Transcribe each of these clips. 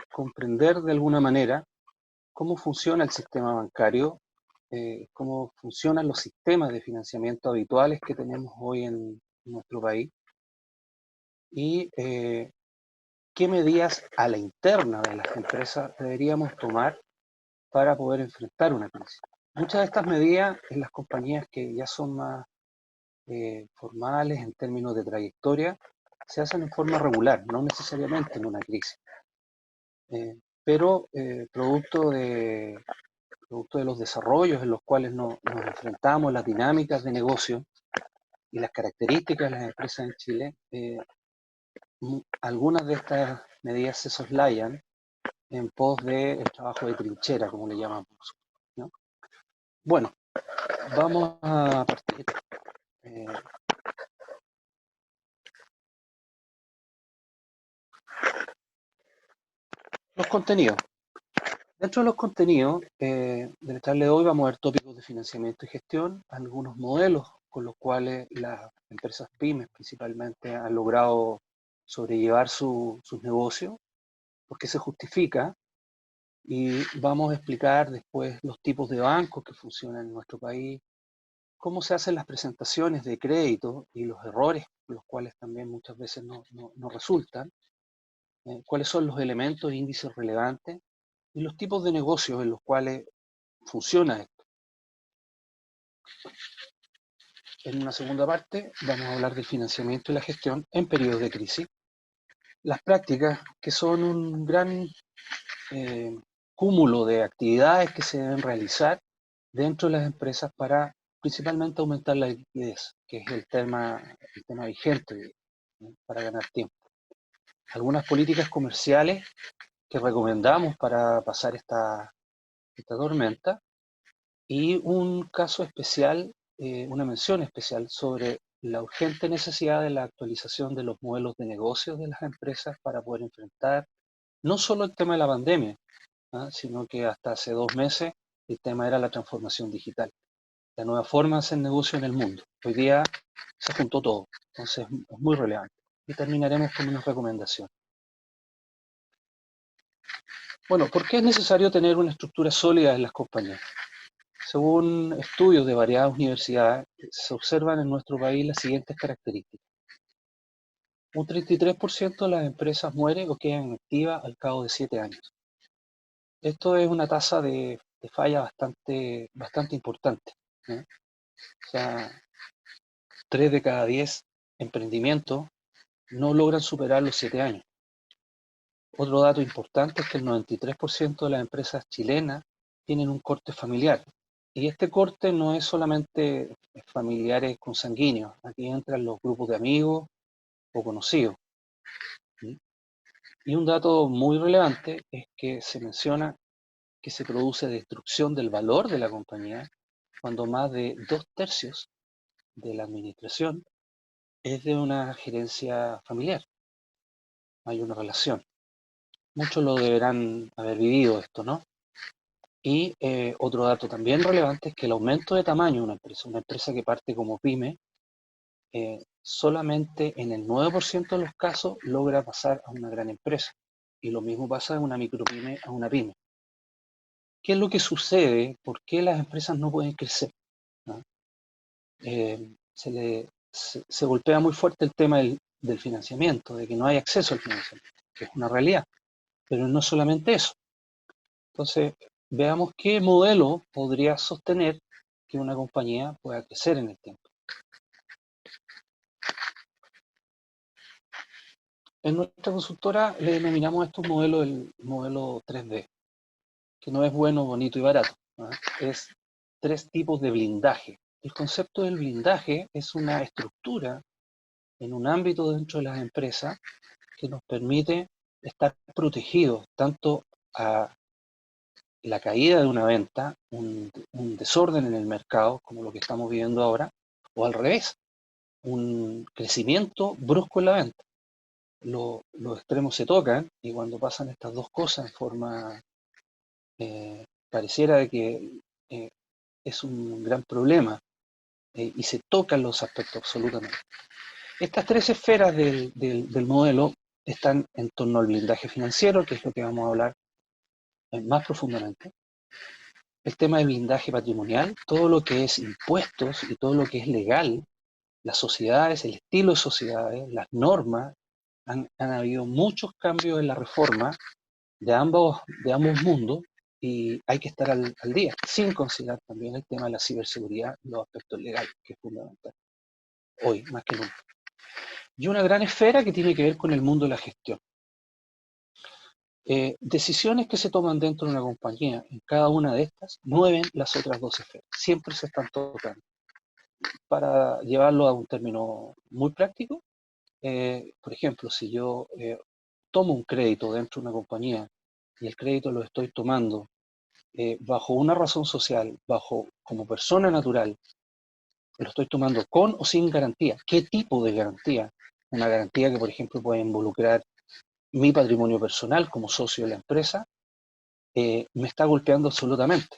comprender de alguna manera cómo funciona el sistema bancario, cómo funcionan los sistemas de financiamiento habituales que tenemos hoy en nuestro país y qué medidas a la interna de las empresas deberíamos tomar para poder enfrentar una crisis. Muchas de estas medidas en las compañías que ya son más formales en términos de trayectoria se hacen en forma regular, no necesariamente en una crisis. Pero producto de los desarrollos en los cuales nos enfrentamos, las dinámicas de negocio y las características de las empresas en Chile, algunas de estas medidas se soslayan en pos del trabajo de trinchera, como le llamamos, ¿no? Bueno, vamos a partir. Eh, los contenidos. Dentro de los contenidos del charla de hoy vamos a ver tópicos de financiamiento y gestión, algunos modelos con los cuales las empresas pymes principalmente han logrado sobrellevar sus negocios, por qué se justifica, y vamos a explicar después los tipos de bancos que funcionan en nuestro país, cómo se hacen las presentaciones de crédito y los errores, los cuales también muchas veces no resultan, cuáles son los elementos e índices relevantes y los tipos de negocios en los cuales funciona esto. En una segunda parte vamos a hablar del financiamiento y la gestión en periodos de crisis. Las prácticas, que son un gran cúmulo de actividades que se deben realizar dentro de las empresas para principalmente aumentar la liquidez, que es el tema vigente, ¿no?, para ganar tiempo. Algunas políticas comerciales que recomendamos para pasar esta tormenta y un caso especial, una mención especial sobre la urgente necesidad de la actualización de los modelos de negocios de las empresas para poder enfrentar no solo el tema de la pandemia, ¿ah?, sino que hasta hace 2 meses el tema era la transformación digital, la nueva forma de hacer negocio en el mundo. Hoy día se juntó todo, entonces es muy relevante. Y terminaremos con unas recomendaciones. Bueno, ¿por qué es necesario tener una estructura sólida en las compañías? Según estudios de variadas universidades, se observan en nuestro país las siguientes características. Un 33% de las empresas muere o quedan inactivas al cabo de 7 años. Esto es una tasa de falla bastante importante, ¿eh? O sea, 3 de cada 10 emprendimientos no logran superar los 7 años. Otro dato importante es que el 93% de las empresas chilenas tienen un corte familiar. Y este corte no es solamente familiares consanguíneos, aquí entran los grupos de amigos o conocidos. Y un dato muy relevante es que se menciona que se produce destrucción del valor de la compañía cuando más de 2/3 de la administración es de una gerencia familiar. Hay una relación. Muchos lo deberán haber vivido esto, ¿no? Y otro dato también relevante es que el aumento de tamaño de una empresa que parte como pyme, solamente en el 9% de los casos logra pasar a una gran empresa. Y lo mismo pasa de una micropyme a una pyme. ¿Qué es lo que sucede? ¿Por qué las empresas no pueden crecer, ¿no? Se golpea muy fuerte el tema del financiamiento, de que no hay acceso al financiamiento, que es una realidad. Pero no solamente eso. Entonces, veamos qué modelo podría sostener que una compañía pueda crecer en el tiempo. En nuestra consultora le denominamos a estos modelos el modelo 3D, que no es bueno, bonito y barato, ¿no? Es 3 tipos de blindaje. El concepto del blindaje es una estructura en un ámbito dentro de las empresas que nos permite estar protegidos tanto a la caída de una venta, un desorden en el mercado, como lo que estamos viviendo ahora, o al revés, un crecimiento brusco en la venta. Los extremos se tocan y cuando pasan estas dos cosas en forma, pareciera de que es un gran problema y se tocan los aspectos absolutamente. Estas 3 esferas del modelo están en torno al blindaje financiero, que es lo que vamos a hablar más profundamente. El tema del blindaje patrimonial, todo lo que es impuestos y todo lo que es legal, las sociedades, el estilo de sociedades, las normas, han habido muchos cambios en la reforma de ambos mundos y hay que estar al día, sin considerar también el tema de la ciberseguridad y los aspectos legales, que es fundamental, hoy más que nunca. Y una gran esfera que tiene que ver con el mundo de la gestión. Decisiones que se toman dentro de una compañía, en cada una de estas, mueven las otras dos esferas, siempre se están tocando. Para llevarlo a un término muy práctico, por ejemplo, si yo tomo un crédito dentro de una compañía y el crédito lo estoy tomando bajo una razón social, como persona natural, lo estoy tomando con o sin garantía. ¿Qué tipo de garantía? Una garantía que, por ejemplo, puede involucrar mi patrimonio personal como socio de la empresa, me está golpeando absolutamente,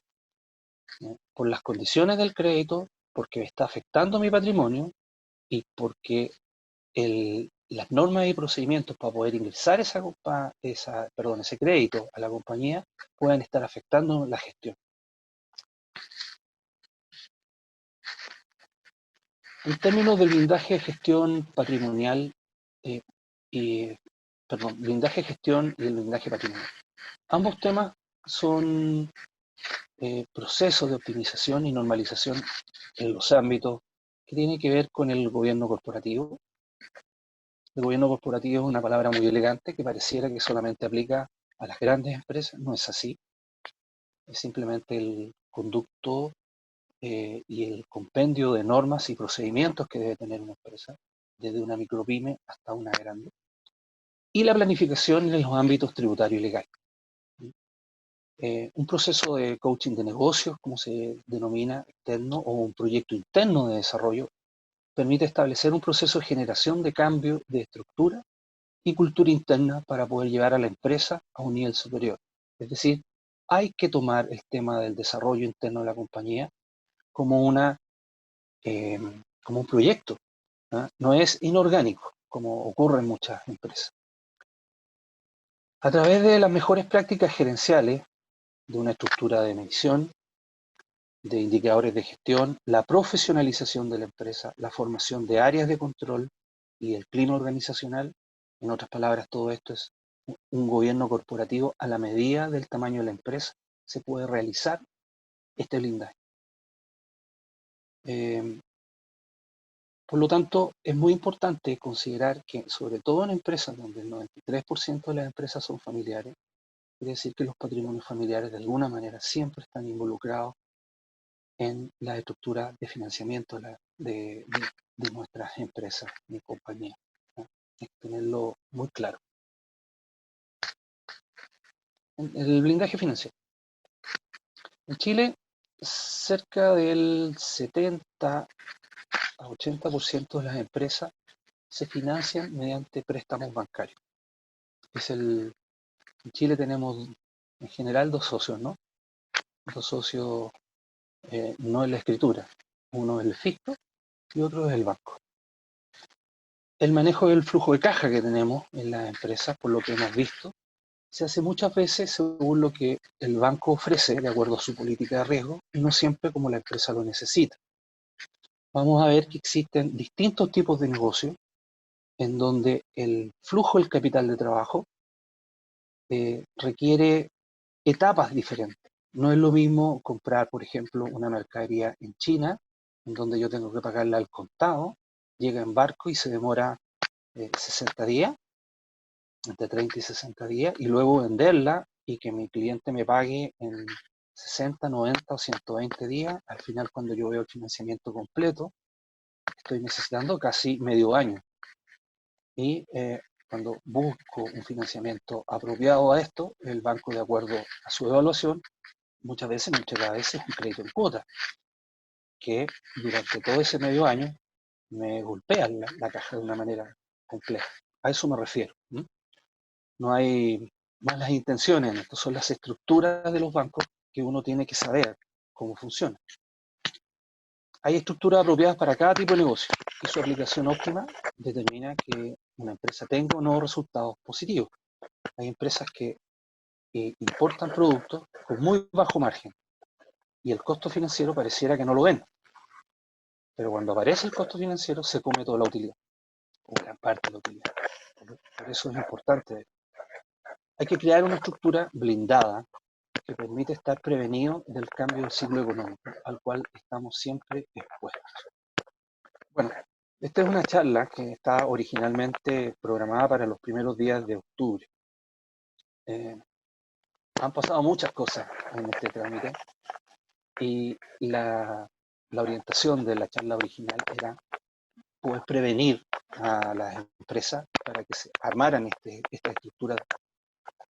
¿no? Por las condiciones del crédito, porque me está afectando mi patrimonio y porque las normas y procedimientos para poder ingresar ese crédito a la compañía pueden estar afectando la gestión. En términos del blindaje de gestión patrimonial, blindaje de gestión y el blindaje patrimonial. Ambos temas son procesos de optimización y normalización en los ámbitos que tienen que ver con el gobierno corporativo. El gobierno corporativo es una palabra muy elegante que pareciera que solamente aplica a las grandes empresas. No es así. Es simplemente el conducto y el compendio de normas y procedimientos que debe tener una empresa, desde una micropyme hasta una grande. Y la planificación en los ámbitos tributario y legal. Un proceso de coaching de negocios, como se denomina, externo, o un proyecto interno de desarrollo, permite establecer un proceso de generación de cambio de estructura y cultura interna para poder llevar a la empresa a un nivel superior. Es decir, hay que tomar el tema del desarrollo interno de la compañía como, como un proyecto, ¿no? No es inorgánico, como ocurre en muchas empresas. A través de las mejores prácticas gerenciales, de una estructura de medición, de indicadores de gestión, la profesionalización de la empresa, la formación de áreas de control y el clima organizacional. En otras palabras, todo esto es un gobierno corporativo a la medida del tamaño de la empresa. Se puede realizar este blindaje. Por lo tanto, es muy importante considerar que, sobre todo en empresas donde el 93% de las empresas son familiares, quiere decir que los patrimonios familiares de alguna manera siempre están involucrados en la estructura de financiamiento de nuestras empresas y compañías, ¿no? Hay que tenerlo muy claro. El blindaje financiero. En Chile, cerca del 70 a 80% de las empresas se financian mediante préstamos bancarios. En Chile tenemos en general dos socios, ¿no? Dos socios no en la escritura. Uno es el fisco y otro es el banco. El manejo del flujo de caja que tenemos en las empresas, por lo que hemos visto, se hace muchas veces según lo que el banco ofrece de acuerdo a su política de riesgo y no siempre como la empresa lo necesita. Vamos a ver que existen distintos tipos de negocios en donde el flujo del capital de trabajo requiere etapas diferentes. No es lo mismo comprar, por ejemplo, una mercadería en China, en donde yo tengo que pagarla al contado, llega en barco y se demora 60 días, entre 30 y 60 días, y luego venderla y que mi cliente me pague en 60, 90 o 120 días. Al final, cuando yo veo el financiamiento completo, estoy necesitando casi medio año. Y cuando busco un financiamiento apropiado a esto, el banco, de acuerdo a su evaluación, muchas veces me entrega a veces un crédito en cuota, que durante todo ese medio año me golpea la caja de una manera compleja. A eso me refiero. No hay malas intenciones, estas son las estructuras de los bancos que uno tiene que saber cómo funcionan. Hay estructuras apropiadas para cada tipo de negocio y su aplicación óptima determina que una empresa tenga o no resultados positivos. Hay empresas que importan productos con muy bajo margen y el costo financiero pareciera que no lo ven. Pero cuando aparece el costo financiero se come toda la utilidad, o gran parte de la utilidad. Por eso es importante. Hay que crear una estructura blindada que permite estar prevenido del cambio del ciclo económico al cual estamos siempre expuestos. Bueno, esta es una charla que está originalmente programada para los primeros días de octubre. Han pasado muchas cosas en este trámite y la orientación de la charla original era poder prevenir a las empresas para que se armaran esta estructura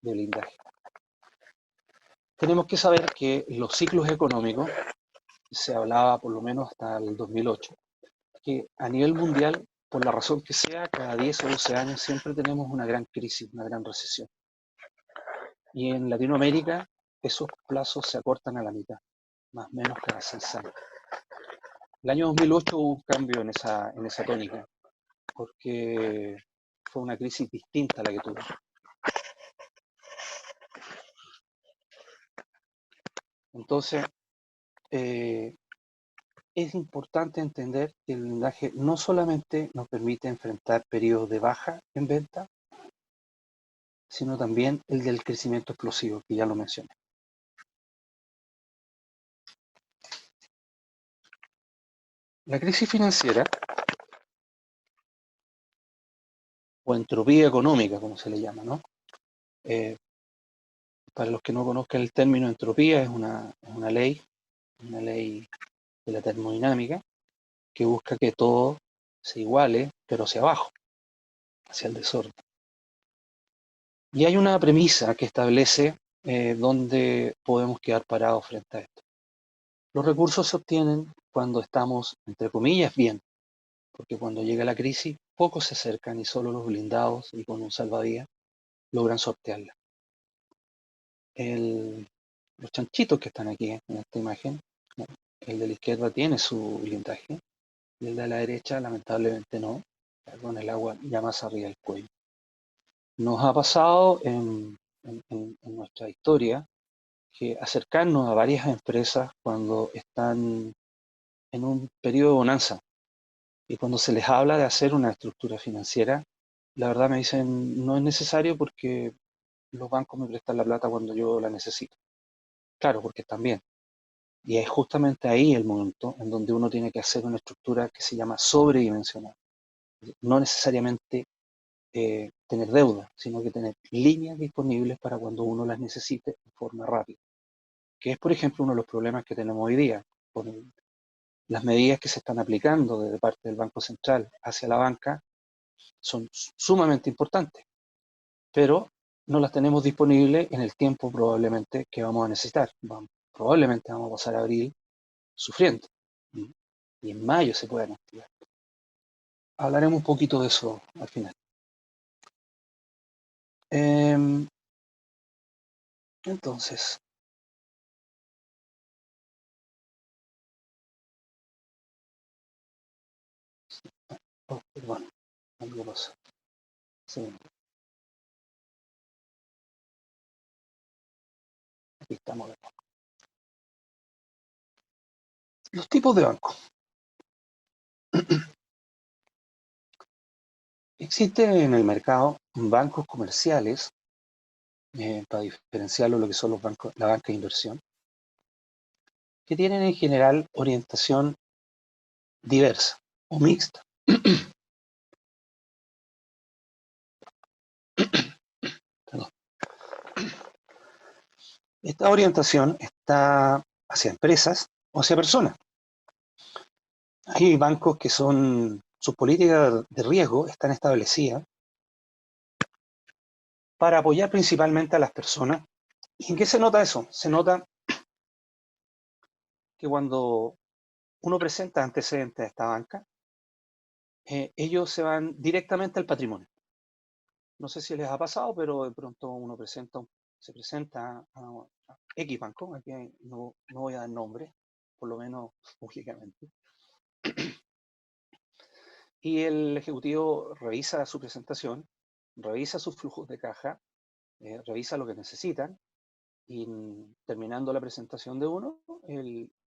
de blindaje. Tenemos que saber que los ciclos económicos, se hablaba por lo menos hasta el 2008, que a nivel mundial, por la razón que sea, cada 10 o 12 años siempre tenemos una gran crisis, una gran recesión. Y en Latinoamérica esos plazos se acortan a la mitad, más o menos cada 6 años. El año 2008 hubo un cambio en esa tónica, porque fue una crisis distinta a la que tuvimos. Entonces, es importante entender que el blindaje no solamente nos permite enfrentar periodos de baja en venta, sino también el del crecimiento explosivo, que ya lo mencioné. La crisis financiera, o entropía económica, como se le llama, ¿no? Para los que no conozcan el término entropía, es una ley de la termodinámica que busca que todo se iguale, pero hacia abajo, hacia el desorden. Y hay una premisa que establece dónde podemos quedar parados frente a esto. Los recursos se obtienen cuando estamos, entre comillas, bien, porque cuando llega la crisis, pocos se acercan y solo los blindados y con un salvavidas logran sortearla. Los chanchitos que están aquí en esta imagen, el de la izquierda tiene su blindaje y el de la derecha lamentablemente no, con el agua ya más arriba del cuello. Nos ha pasado en nuestra historia que acercarnos a varias empresas cuando están en un periodo de bonanza y cuando se les habla de hacer una estructura financiera, la verdad me dicen no es necesario porque los bancos me prestan la plata cuando yo la necesito. Claro, porque están bien. Y es justamente ahí el momento en donde uno tiene que hacer una estructura que se llama sobredimensional. No necesariamente tener deuda, sino que tener líneas disponibles para cuando uno las necesite de forma rápida. Que es, por ejemplo, uno de los problemas que tenemos hoy día con las medidas que se están aplicando desde parte del Banco Central hacia la banca son sumamente importantes, pero no las tenemos disponibles en el tiempo probablemente que vamos a necesitar. Probablemente vamos a pasar abril sufriendo y en mayo se puedan activar. Hablaremos un poquito de eso al final. Entonces, perdón, algo pasó. Sí, aquí estamos. Los tipos de banco. Existen en el mercado bancos comerciales, para diferenciarlo de lo que son los bancos, la banca de inversión, que tienen en general orientación diversa o mixta. Perdón. Esta orientación está hacia empresas o hacia personas. Hay bancos que sus políticas de riesgo están establecidas para apoyar principalmente a las personas. ¿Y en qué se nota eso? Se nota que cuando uno presenta antecedentes a esta banca, ellos se van directamente al patrimonio. No sé si les ha pasado, pero de pronto uno se presenta a X banco, aquí no voy a dar nombre, por lo menos públicamente. y el ejecutivo revisa su presentación, revisa sus flujos de caja, revisa lo que necesitan, y terminando la presentación de uno,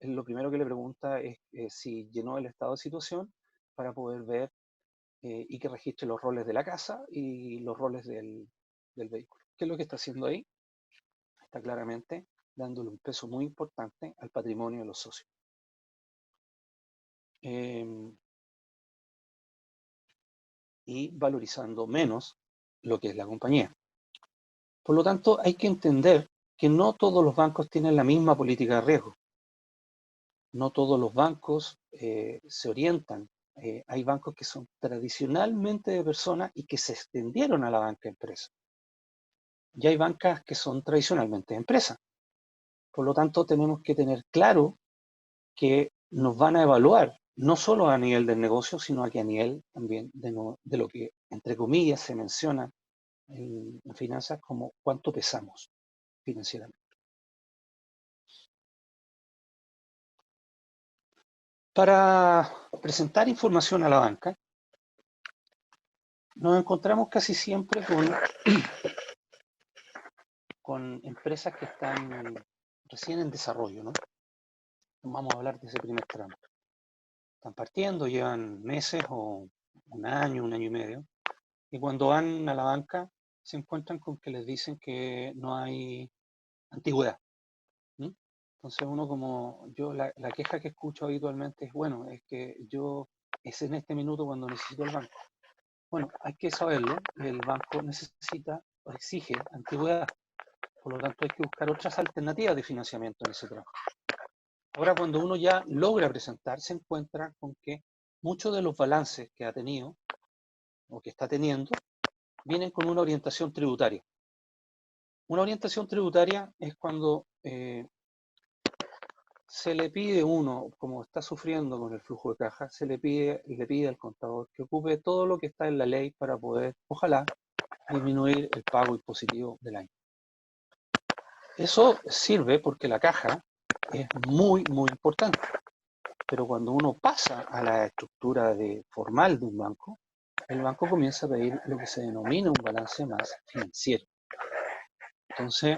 lo primero que le pregunta es si llenó el estado de situación para poder ver y que registre los roles de la casa y los roles del vehículo. ¿Qué es lo que está haciendo ahí? Está claramente dándole un peso muy importante al patrimonio de los socios. Y valorizando menos lo que es la compañía. Por lo tanto, hay que entender que no todos los bancos tienen la misma política de riesgo. No todos los bancos se orientan. Hay bancos que son tradicionalmente de personas y que se extendieron a la banca empresa. Y hay bancas que son tradicionalmente de empresa. Por lo tanto, tenemos que tener claro que nos van a evaluar, no solo a nivel del negocio, sino que a nivel también de lo que, entre comillas, se menciona en finanzas como cuánto pesamos financieramente. Para presentar información a la banca, nos encontramos casi siempre con empresas que están recién en desarrollo, ¿no? Vamos a hablar de ese primer tramo. Están partiendo, llevan meses o un año y medio, y cuando van a la banca se encuentran con que les dicen que no hay antigüedad. ¿Sí? Entonces uno como yo, la queja que escucho habitualmente es, bueno, es que yo es en este minuto cuando necesito el banco. Bueno, hay que saberlo, el banco necesita o exige antigüedad, por lo tanto hay que buscar otras alternativas de financiamiento en ese tramo. Ahora cuando uno ya logra presentar, se encuentra con que muchos de los balances que ha tenido o que está teniendo vienen con una orientación tributaria. Una orientación tributaria es cuando se le pide uno, como está sufriendo con el flujo de caja, le pide al contador que ocupe todo lo que está en la ley para poder, ojalá, disminuir el pago impositivo del año. Eso sirve porque la caja es muy importante, pero cuando uno pasa a la estructura formal de un banco, el banco comienza a pedir lo que se denomina un balance más financiero. Entonces,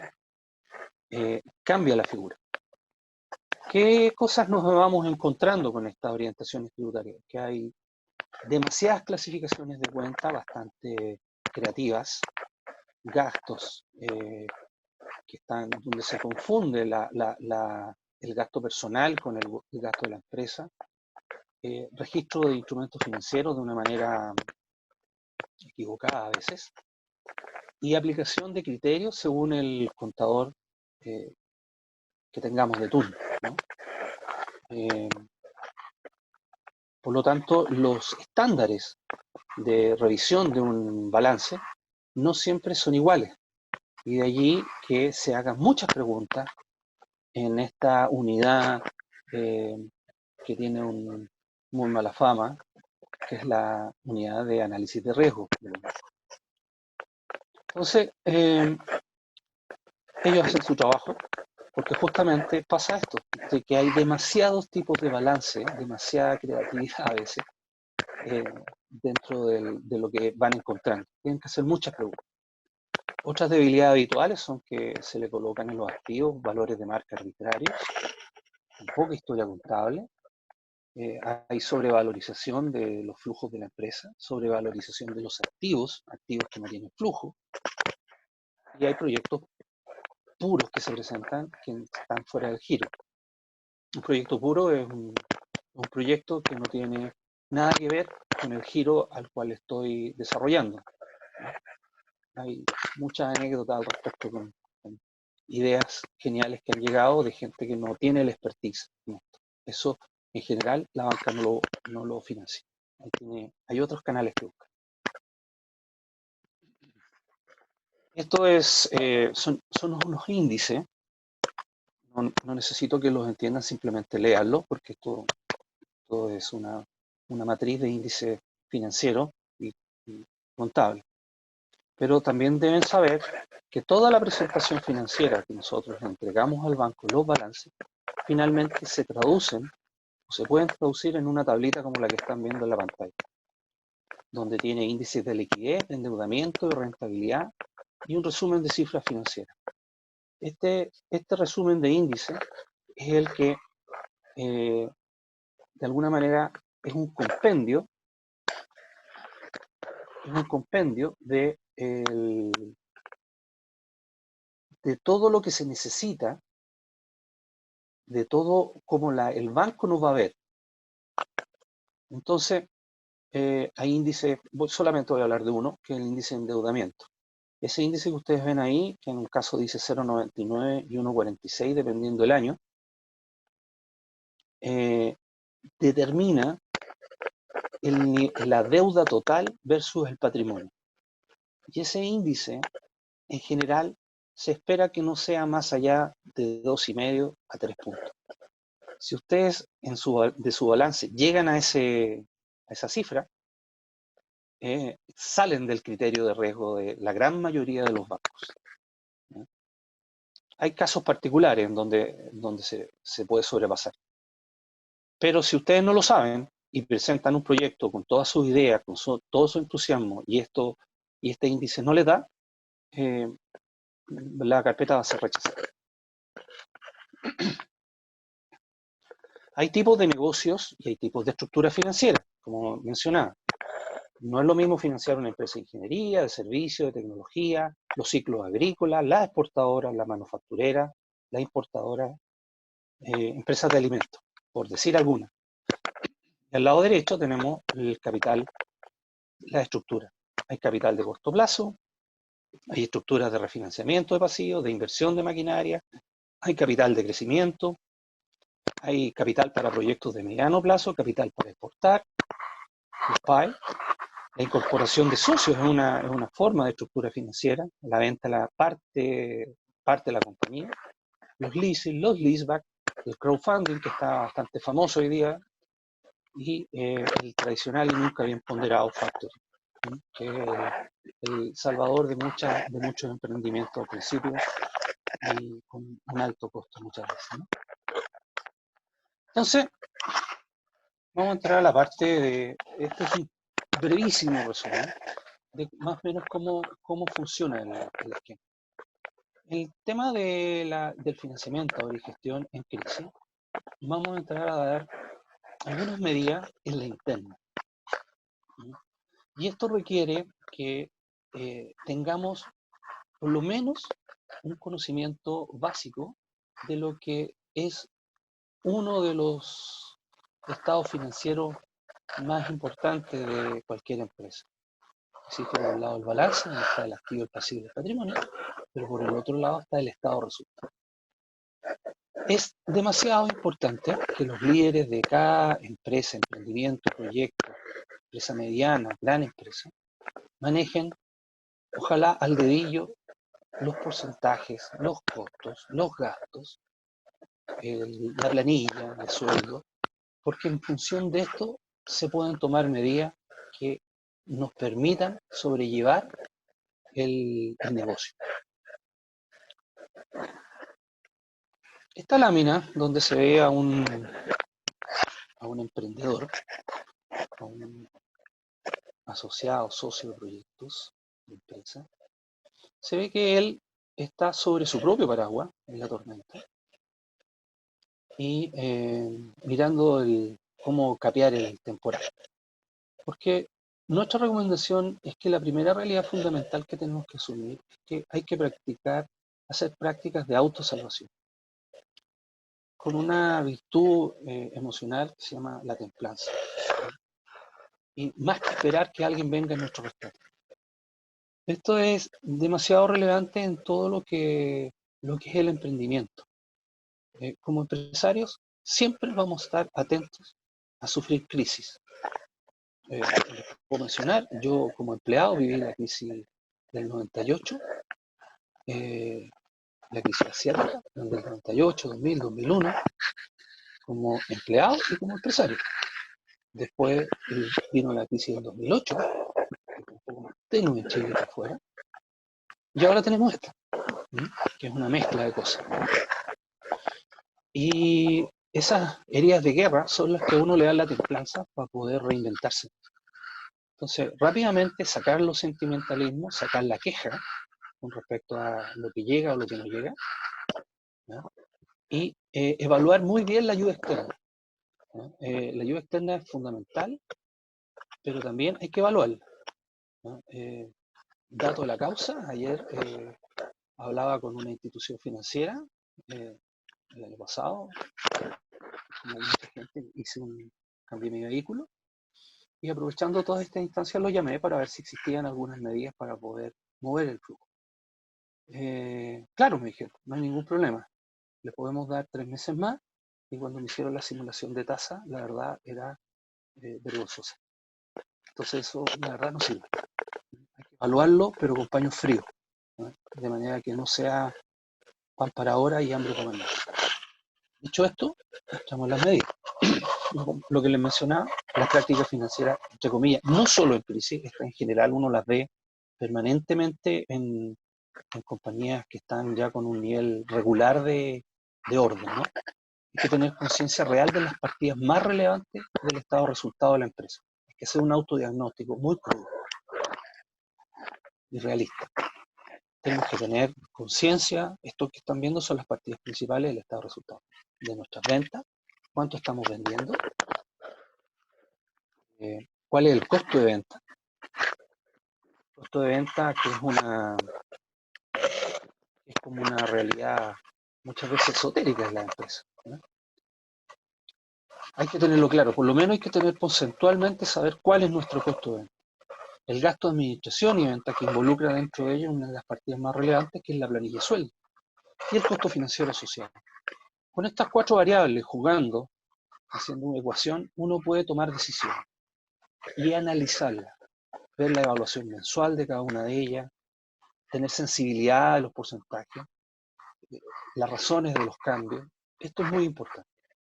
cambia la figura. ¿Qué cosas nos vamos encontrando con estas orientaciones tributarias? Que hay demasiadas clasificaciones de cuenta bastante creativas, gastos que están donde se confunde el gasto personal con el gasto de la empresa, registro de instrumentos financieros de una manera equivocada a veces, y aplicación de criterios según el contador que tengamos de turno, ¿no? Por lo tanto, los estándares de revisión de un balance no siempre son iguales. Y de allí que se hagan muchas preguntas en esta unidad que tiene muy mala fama, que es la unidad de análisis de riesgo. Entonces, ellos hacen su trabajo porque justamente pasa esto, de que hay demasiados tipos de balance, demasiada creatividad a veces, dentro de lo que van encontrando. Tienen que hacer muchas preguntas. Otras debilidades habituales son que se le colocan en los activos valores de marca arbitrarios, poca historia contable, hay sobrevalorización de los flujos de la empresa, sobrevalorización de los activos que no tienen flujo, y hay proyectos puros que se presentan que están fuera del giro. Un proyecto puro es un proyecto que no tiene nada que ver con el giro al cual estoy desarrollando. Hay muchas anécdotas al respecto con ideas geniales que han llegado de gente que no tiene el expertise en esto. Eso, en general, la banca no lo financia. Hay otros canales que buscan. Esto son unos índices. No necesito que los entiendan, simplemente léanlo, porque esto es una matriz de índice financiero y contable. Pero también deben saber que toda la presentación financiera que nosotros entregamos al banco, los balances, finalmente se traducen o se pueden traducir en una tablita como la que están viendo en la pantalla. donde tiene índices de liquidez, de endeudamiento, de rentabilidad y un resumen de cifras financieras. Este resumen de índices es el que, de alguna manera, es un compendio de todo lo que se necesita, de todo como el banco nos va a ver. Entonces, hay índices, solamente voy a hablar de uno, que es el índice de endeudamiento. Ese índice que ustedes ven ahí, que en un caso dice 0,99 y 1,46 dependiendo del año, determina la deuda total versus el patrimonio. Y ese índice, en general, se espera que no sea más allá de 2,5 a 3 puntos. Si ustedes de su balance llegan a esa cifra, salen del criterio de riesgo de la gran mayoría de los bancos. Hay casos particulares en donde se puede sobrepasar. Pero si ustedes no lo saben y presentan un proyecto con todas sus ideas, con todo su entusiasmo, y este índice no le da, la carpeta va a ser rechazada. Hay tipos de negocios y hay tipos de estructuras financieras, como mencionaba. No es lo mismo financiar una empresa de ingeniería, de servicios, de tecnología, los ciclos agrícolas, las exportadoras, las manufactureras, las importadoras, empresas de alimentos, por decir algunas. Y al lado derecho tenemos el capital, la estructura. Hay capital de corto plazo, hay estructuras de refinanciamiento de pasivos, de inversión de maquinaria, hay capital de crecimiento, hay capital para proyectos de mediano plazo, capital para exportar, el PAE. La incorporación de socios es una forma de estructura financiera, la venta de la parte de la compañía, los leasing, los leaseback, el crowdfunding, que está bastante famoso hoy día, y el tradicional y nunca bien ponderado factoring, que es el salvador de muchos emprendimientos al principio y con un alto costo muchas veces, ¿no? Entonces, vamos a entrar a la parte de, este es un brevísimo resumen de más o menos cómo funciona el esquema. El tema del financiamiento y gestión en crisis, vamos a entrar a dar algunas medidas en la interna. Y esto requiere que tengamos por lo menos un conocimiento básico de lo que es uno de los estados financieros más importantes de cualquier empresa. Existe por un lado el balance, donde está el activo, el pasivo y el patrimonio, pero por el otro lado está el estado resultado. Es demasiado importante que los líderes de cada empresa, emprendimiento, proyecto, empresa mediana, gran empresa, manejen, ojalá al dedillo, los porcentajes, los costos, los gastos, la planilla, el sueldo, porque en función de esto se pueden tomar medidas que nos permitan sobrellevar el negocio. Esta lámina donde se ve a un emprendedor, a un asociado, socio de proyectos, de empresa, se ve que él está sobre su propio paraguas en la tormenta y mirando cómo capear el temporal. Porque nuestra recomendación es que la primera realidad fundamental que tenemos que asumir es que hay que hacer prácticas de autosalvación, con una virtud emocional que se llama la templanza. Y más que esperar que alguien venga en nuestro rescate. Esto es demasiado relevante en todo lo que es el emprendimiento. Como empresarios, siempre vamos a estar atentos a sufrir crisis. Les puedo mencionar, yo como empleado viví la crisis del 98, la crisis asiática, del 98, 2000, 2001, como empleado y como empresario. Después vino la crisis del 2008, un poco más tenue en Chile que afuera, y ahora tenemos esta, que es una mezcla de cosas. Y esas heridas de guerra son las que a uno le dan la templanza para poder reinventarse. Entonces, rápidamente sacar los sentimentalismos, sacar la queja con respecto a lo que llega o lo que no llega, ¿ya? Y evaluar muy bien la ayuda externa, ¿no? La ayuda externa es fundamental, pero también hay que evaluarla, ¿no? Dato de la causa, ayer hablaba con una institución financiera, el año pasado, como mucha gente, cambié mi vehículo, y aprovechando todas estas instancias lo llamé para ver si existían algunas medidas para poder mover el flujo. Claro, me dijeron, no hay ningún problema, le podemos dar 3 meses más, y cuando me hicieron la simulación de tasa, la verdad era vergonzosa. Entonces eso, la verdad, no sirve. Hay que evaluarlo, pero con paños fríos, ¿no? De manera que no sea pan para ahora y hambre para mañana. Dicho esto, echamos las medidas. Lo que les mencionaba, las prácticas financieras, entre comillas, no solo en crisis, en general uno las ve permanentemente en compañías que están ya con un nivel regular de orden, ¿no? Hay que tener conciencia real de las partidas más relevantes del estado de resultado de la empresa. Hay que hacer un autodiagnóstico muy crudo y realista. Tenemos que tener conciencia, esto que están viendo son las partidas principales del estado de resultado. De nuestras ventas, cuánto estamos vendiendo, cuál es el costo de venta. El costo de venta que es como una realidad muchas veces esotérica de la empresa, ¿no? Hay que tenerlo claro, por lo menos hay que tener porcentualmente saber cuál es nuestro costo de venta. El gasto de administración y venta que involucra dentro de ello una de las partidas más relevantes, que es la planilla de sueldo, y el costo financiero asociado. Con estas 4 variables jugando, haciendo una ecuación, uno puede tomar decisiones y analizarlas, ver la evaluación mensual de cada una de ellas, tener sensibilidad de los porcentajes, las razones de los cambios. Esto es muy importante,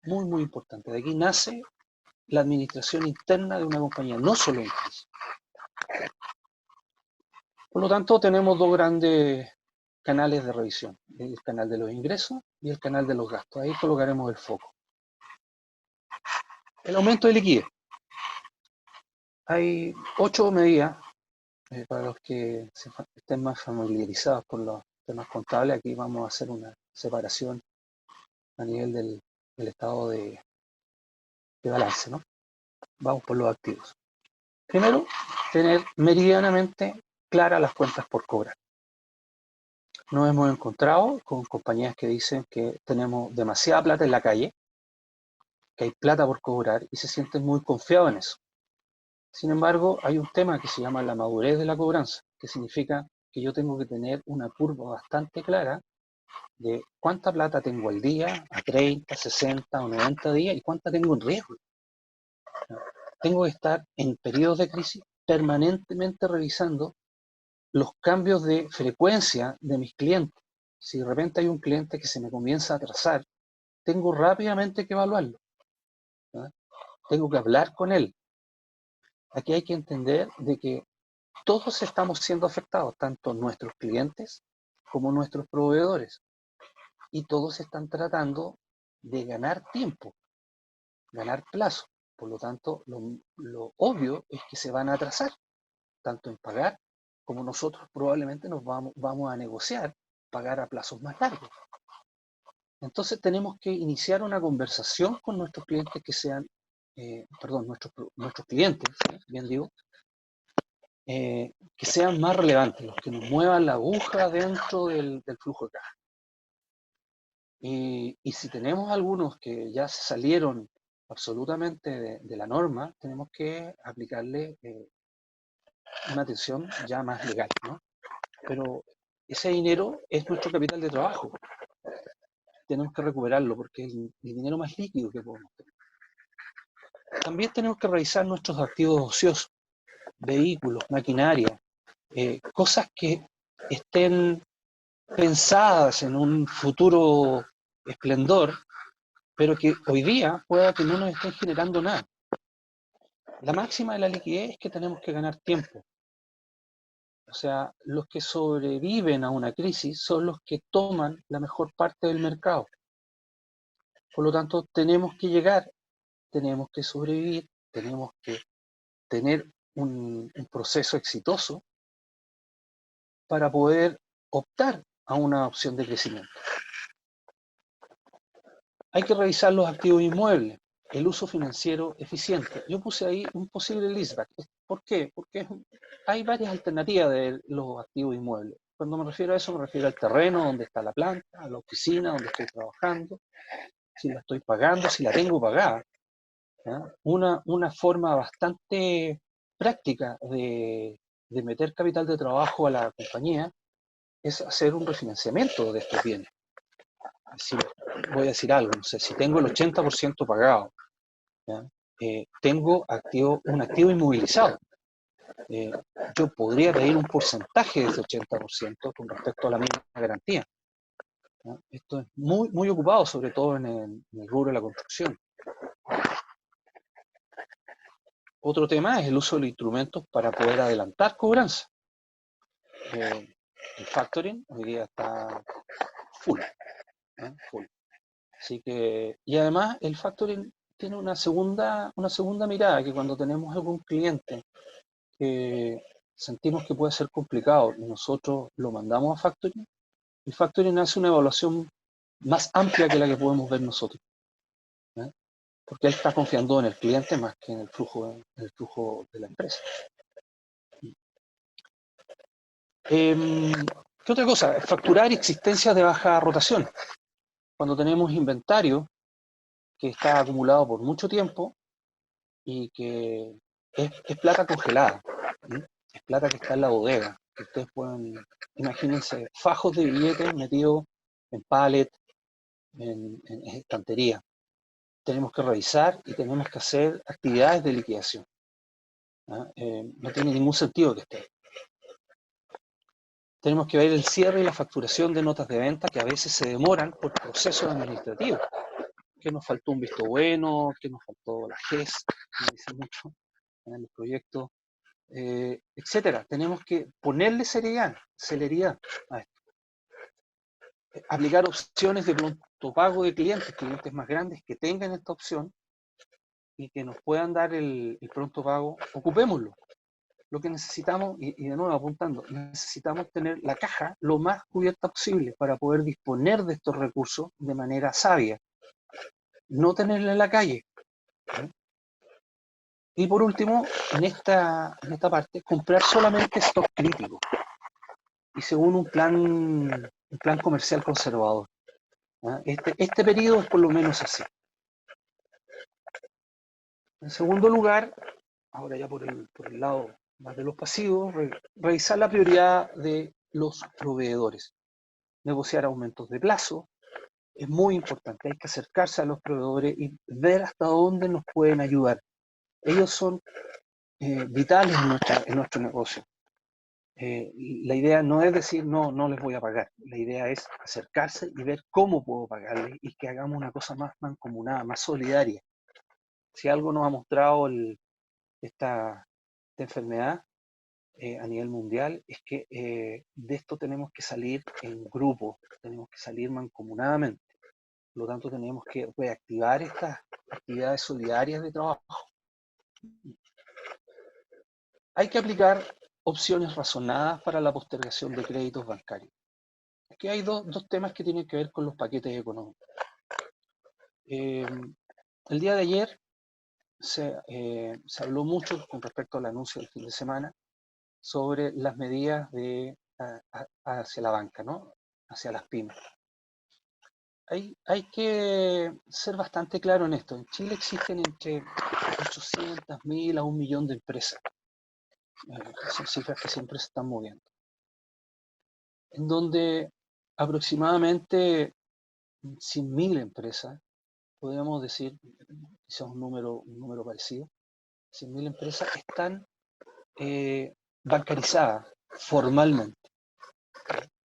muy, muy importante. De aquí nace la administración interna de una compañía, no solo en crisis. Por lo tanto, tenemos 2 grandes canales de revisión, el canal de los ingresos y el canal de los gastos. Ahí colocaremos el foco. El aumento de liquidez. Hay 8 medidas para los que estén más familiarizados con los temas contables. Aquí vamos a hacer una separación a nivel del estado de balance, ¿no? Vamos por los activos. Primero, tener meridianamente claras las cuentas por cobrar. Nos hemos encontrado con compañías que dicen que tenemos demasiada plata en la calle, que hay plata por cobrar y se sienten muy confiados en eso. Sin embargo, hay un tema que se llama la madurez de la cobranza, que significa que yo tengo que tener una curva bastante clara de cuánta plata tengo al día, a 30, 60 o 90 días y cuánta tengo en riesgo. Tengo que estar en periodos de crisis permanentemente revisando los cambios de frecuencia de mis clientes. Si de repente hay un cliente que se me comienza a atrasar, tengo rápidamente que evaluarlo, ¿no? Tengo que hablar con él. Aquí hay que entender de que todos estamos siendo afectados, tanto nuestros clientes como nuestros proveedores, y todos están tratando de ganar tiempo, ganar plazo. Por lo tanto, lo obvio es que se van a atrasar, tanto en pagar como nosotros probablemente nos vamos a negociar pagar a plazos más largos. Entonces tenemos que iniciar una conversación con nuestros clientes que sean, nuestros clientes, bien digo, que sean más relevantes, los que nos muevan la aguja dentro del flujo de caja. Y si tenemos algunos que ya se salieron absolutamente de la norma, tenemos que aplicarle una atención ya más legal, ¿no? Pero ese dinero es nuestro capital de trabajo. Tenemos que recuperarlo porque es el dinero más líquido que podemos tener. También tenemos que revisar nuestros activos ociosos, vehículos, maquinaria, cosas que estén pensadas en un futuro esplendor, pero que hoy día pueda que no nos estén generando nada. La máxima de la liquidez es que tenemos que ganar tiempo. O sea, los que sobreviven a una crisis son los que toman la mejor parte del mercado. Por lo tanto, tenemos que llegar, tenemos que sobrevivir, tenemos que tener un proceso exitoso para poder optar a una opción de crecimiento. Hay que revisar los activos inmuebles, el uso financiero eficiente. Yo puse ahí un posible leaseback. ¿Por qué? Porque hay varias alternativas de los activos inmuebles. Cuando me refiero a eso, me refiero al terreno donde está la planta, a la oficina donde estoy trabajando, si la estoy pagando, si la tengo pagada. ¿Ya? Una forma bastante práctica de meter capital de trabajo a la compañía es hacer un refinanciamiento de estos bienes. Si, voy a decir algo, no sé, si tengo el 80% pagado, ¿ya? Tengo un activo inmovilizado. Yo podría pedir un porcentaje de ese 80% con respecto a la misma garantía. ¿Ya? Esto es muy, muy ocupado, sobre todo en el rubro de la construcción. Otro tema es el uso de los instrumentos para poder adelantar cobranza. El factoring hoy día está full, full. Así que, y además el factoring tiene una segunda mirada, que cuando tenemos algún cliente que sentimos que puede ser complicado y nosotros lo mandamos a factoring, el factoring hace una evaluación más amplia que la que podemos ver nosotros, ¿eh? Porque él está confiando en el cliente más que en el flujo de la empresa. ¿Qué otra cosa? Facturar existencias de baja rotación. Cuando tenemos inventario que está acumulado por mucho tiempo y que es plata congelada, ¿sí? Es plata que está en la bodega, que ustedes pueden, imagínense, fajos de billetes metidos en pallet, en estantería. Tenemos que revisar y tenemos que hacer actividades de liquidación. No tiene ningún sentido que esté. Tenemos que ver el cierre y la facturación de notas de venta que a veces se demoran por procesos administrativos. Que nos faltó un visto bueno, que nos faltó la GES, me dice mucho en los proyectos, etcétera. Tenemos que ponerle celeridad a esto. Aplicar opciones de pronto pago de clientes más grandes que tengan esta opción y que nos puedan dar el pronto pago, ocupémoslo. Lo que necesitamos, y de nuevo apuntando, necesitamos tener la caja lo más cubierta posible para poder disponer de estos recursos de manera sabia. No tenerla en la calle. Y por último, en esta parte, comprar solamente stock crítico y según un plan comercial conservador. Este periodo es por lo menos así. En segundo lugar, ahora ya por el lado más de los pasivos, revisar la prioridad de los proveedores. Negociar aumentos de plazo es muy importante. Hay que acercarse a los proveedores y ver hasta dónde nos pueden ayudar. Ellos son vitales en nuestro negocio. La idea no es decir no les voy a pagar. La idea es acercarse y ver cómo puedo pagarles y que hagamos una cosa más mancomunada, más solidaria. Si algo nos ha mostrado esta enfermedad a nivel mundial es que de esto tenemos que salir en grupo, tenemos que salir mancomunadamente. Por lo tanto, tenemos que reactivar estas actividades solidarias de trabajo. Hay que aplicar opciones razonadas para la postergación de créditos bancarios. Aquí hay dos temas que tienen que ver con los paquetes económicos. El día de ayer se habló mucho con respecto al anuncio del fin de semana sobre las medidas hacia la banca, ¿no? Hacia las pymes. Hay que ser bastante claro en esto. En Chile existen entre 800.000 a 1.000.000 de empresas. Son cifras que siempre se están moviendo. En donde aproximadamente 100.000 empresas, podríamos decir, quizás un número parecido, 100.000 empresas están bancarizadas formalmente,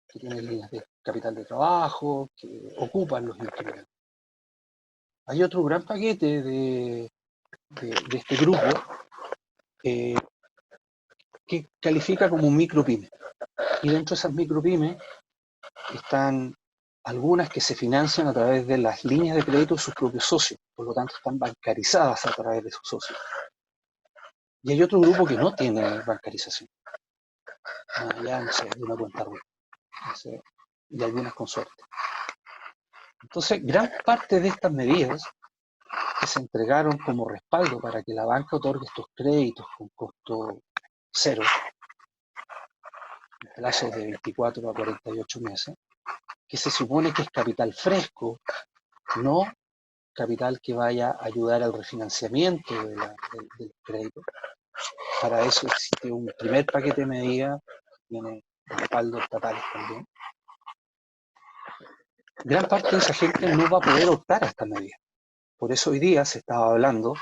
que tienen líneas de capital de trabajo, que ocupan los instrumentos. Hay otro gran paquete de este grupo que califica como micropyme. Y dentro de esas micropymes están algunas que se financian a través de las líneas de crédito de sus propios socios, por lo tanto están bancarizadas a través de sus socios. Y hay otro grupo que no tiene bancarización, más allá, no sé, de una cuenta RUT, no sé, y algunas con suerte. Entonces, gran parte de estas medidas que se entregaron como respaldo para que la banca otorgue estos créditos con costo cero, en plazos de 24 a 48 meses, que se supone que es capital fresco, no capital que vaya a ayudar al refinanciamiento del crédito. Para eso existe un primer paquete de medidas, tiene respaldo estatal también. Gran parte de esa gente no va a poder optar a estas medidas. Por eso hoy día se estaba hablando,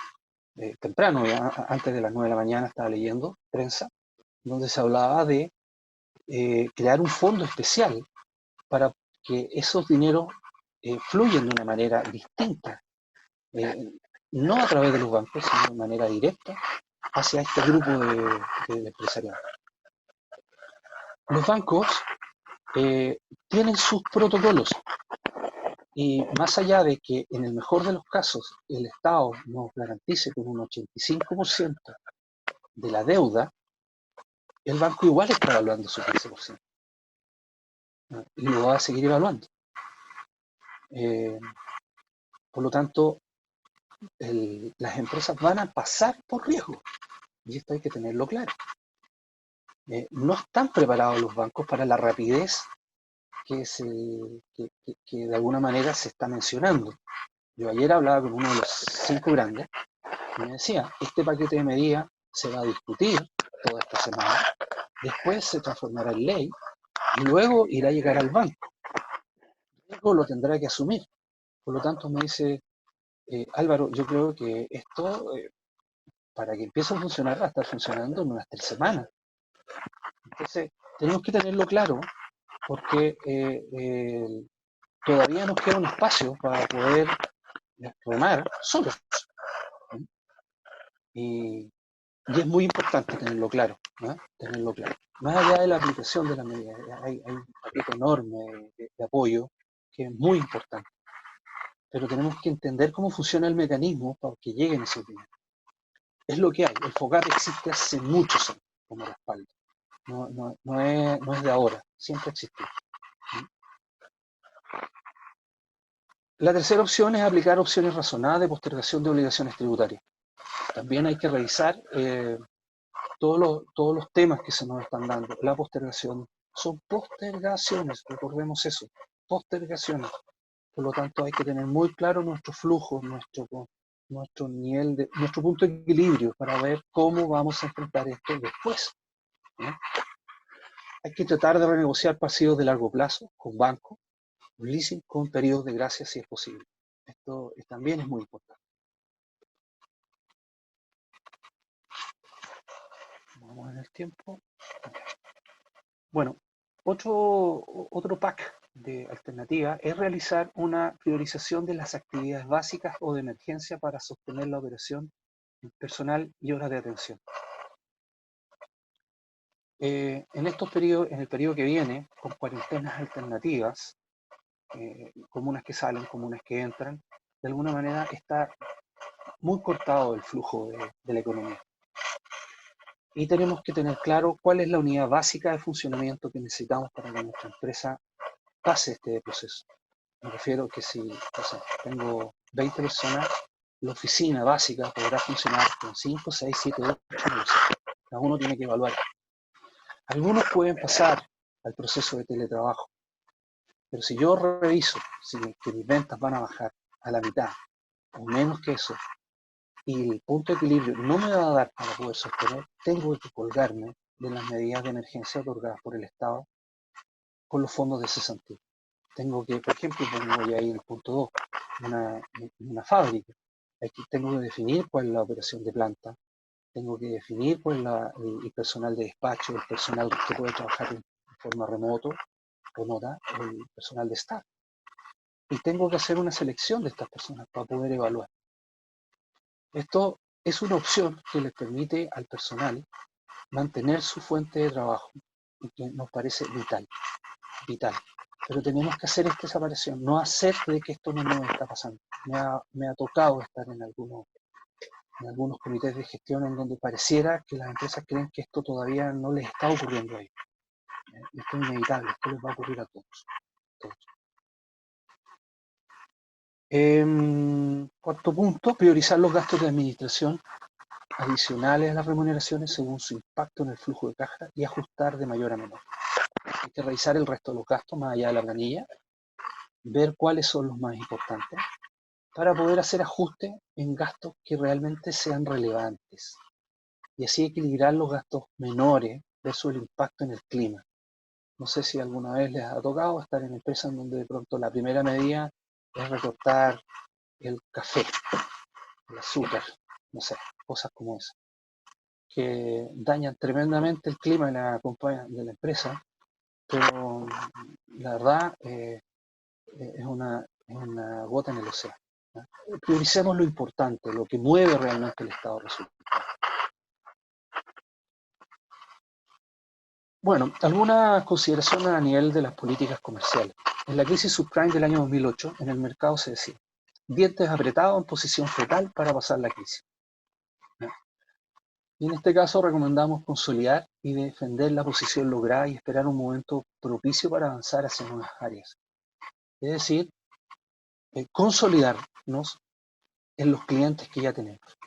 temprano, ya, antes de las 9 de la mañana estaba leyendo prensa, donde se hablaba de crear un fondo especial para que esos dineros fluyan de una manera distinta, no a través de los bancos, sino de manera directa hacia este grupo de empresariado. Los bancos tienen sus protocolos y más allá de que en el mejor de los casos el Estado nos garantice con un 85% de la deuda, el banco igual está evaluando su 15%, ¿no? Y lo va a seguir evaluando. Por lo tanto, las empresas van a pasar por riesgo y esto hay que tenerlo claro. No están preparados los bancos para la rapidez que de alguna manera se está mencionando. Yo ayer hablaba con uno de los 5 grandes y me decía, este paquete de medidas se va a discutir toda esta semana, después se transformará en ley y luego irá a llegar al banco. Luego lo tendrá que asumir. Por lo tanto, me dice, Álvaro, yo creo que esto, para que empiece a funcionar, va a estar funcionando en unas 3 semanas. Entonces, tenemos que tenerlo claro porque todavía nos queda un espacio para poder remar solos. Y es muy importante tenerlo claro, ¿no? Tenerlo claro. Más allá de la aplicación de las medidas, hay un paquete enorme de apoyo que es muy importante. Pero tenemos que entender cómo funciona el mecanismo para que lleguen esos dineros. Es lo que hay. El FOGAP existe hace muchos años como respaldo. No es de ahora, siempre existió. La tercera opción es aplicar opciones razonadas de postergación de obligaciones tributarias. También hay que revisar todos los temas que se nos están dando. La postergación son postergaciones, recordemos eso, postergaciones. Por lo tanto, hay que tener muy claro nuestro flujo, nuestro nivel nuestro punto de equilibrio para ver cómo vamos a enfrentar esto después, ¿no? Hay que tratar de renegociar pasivos de largo plazo con bancos, un leasing con periodos de gracia si es posible. Esto también es muy importante. Vamos en el tiempo. Bueno, otro pack de alternativa es realizar una priorización de las actividades básicas o de emergencia para sostener la operación personal y horas de atención. En el periodo que viene, con cuarentenas alternativas, comunas que salen, comunas que entran, de alguna manera está muy cortado el flujo de la economía. Y tenemos que tener claro cuál es la unidad básica de funcionamiento que necesitamos para que nuestra empresa pase este proceso. Me refiero que si tengo 20 personas, la oficina básica podrá funcionar con 5, 6, 7, 8, no sé. Cada uno tiene que evaluar. Algunos pueden pasar al proceso de teletrabajo, pero si yo reviso que mis ventas van a bajar a la mitad o menos que eso, y el punto de equilibrio no me va a dar para poder sostener, tengo que colgarme de las medidas de emergencia otorgadas por el Estado con los fondos de cesantía. Tengo que, por ejemplo, voy ahí en el punto 2, una fábrica. Tengo que definir cuál es la operación de planta, tengo que definir cuál es el personal de despacho, el personal que puede trabajar en forma remota, el personal de staff. Y tengo que hacer una selección de estas personas para poder evaluar. Esto es una opción que les permite al personal mantener su fuente de trabajo y que nos parece vital. Pero tenemos que hacer esta separación, no hacer de que esto no nos está pasando. Me ha tocado estar en algunos en algunos comités de gestión en donde pareciera que las empresas creen que esto todavía no les está ocurriendo a ellos. Esto es inevitable, esto les va a ocurrir a todos. Cuarto punto, priorizar los gastos de administración adicionales a las remuneraciones según su impacto en el flujo de caja y ajustar de mayor a menor. Hay que revisar el resto de los gastos más allá de la planilla, ver cuáles son los más importantes para poder hacer ajustes en gastos que realmente sean relevantes y así equilibrar los gastos menores versus el impacto en el clima. No sé si alguna vez les ha tocado estar en empresas donde de pronto la primera medida es recortar el café, el azúcar, no sé, cosas como esas, que dañan tremendamente el clima de la empresa, pero la verdad es una gota en el océano. ¿No? Prioricemos lo importante, lo que mueve realmente el estado de resultados. Bueno, algunas consideraciones a nivel de las políticas comerciales. En la crisis subprime del año 2008, en el mercado se decía, dientes apretados en posición fetal para pasar la crisis. ¿No? Y en este caso recomendamos consolidar y defender la posición lograda y esperar un momento propicio para avanzar hacia nuevas áreas. Es decir, consolidarnos en los clientes que ya tenemos.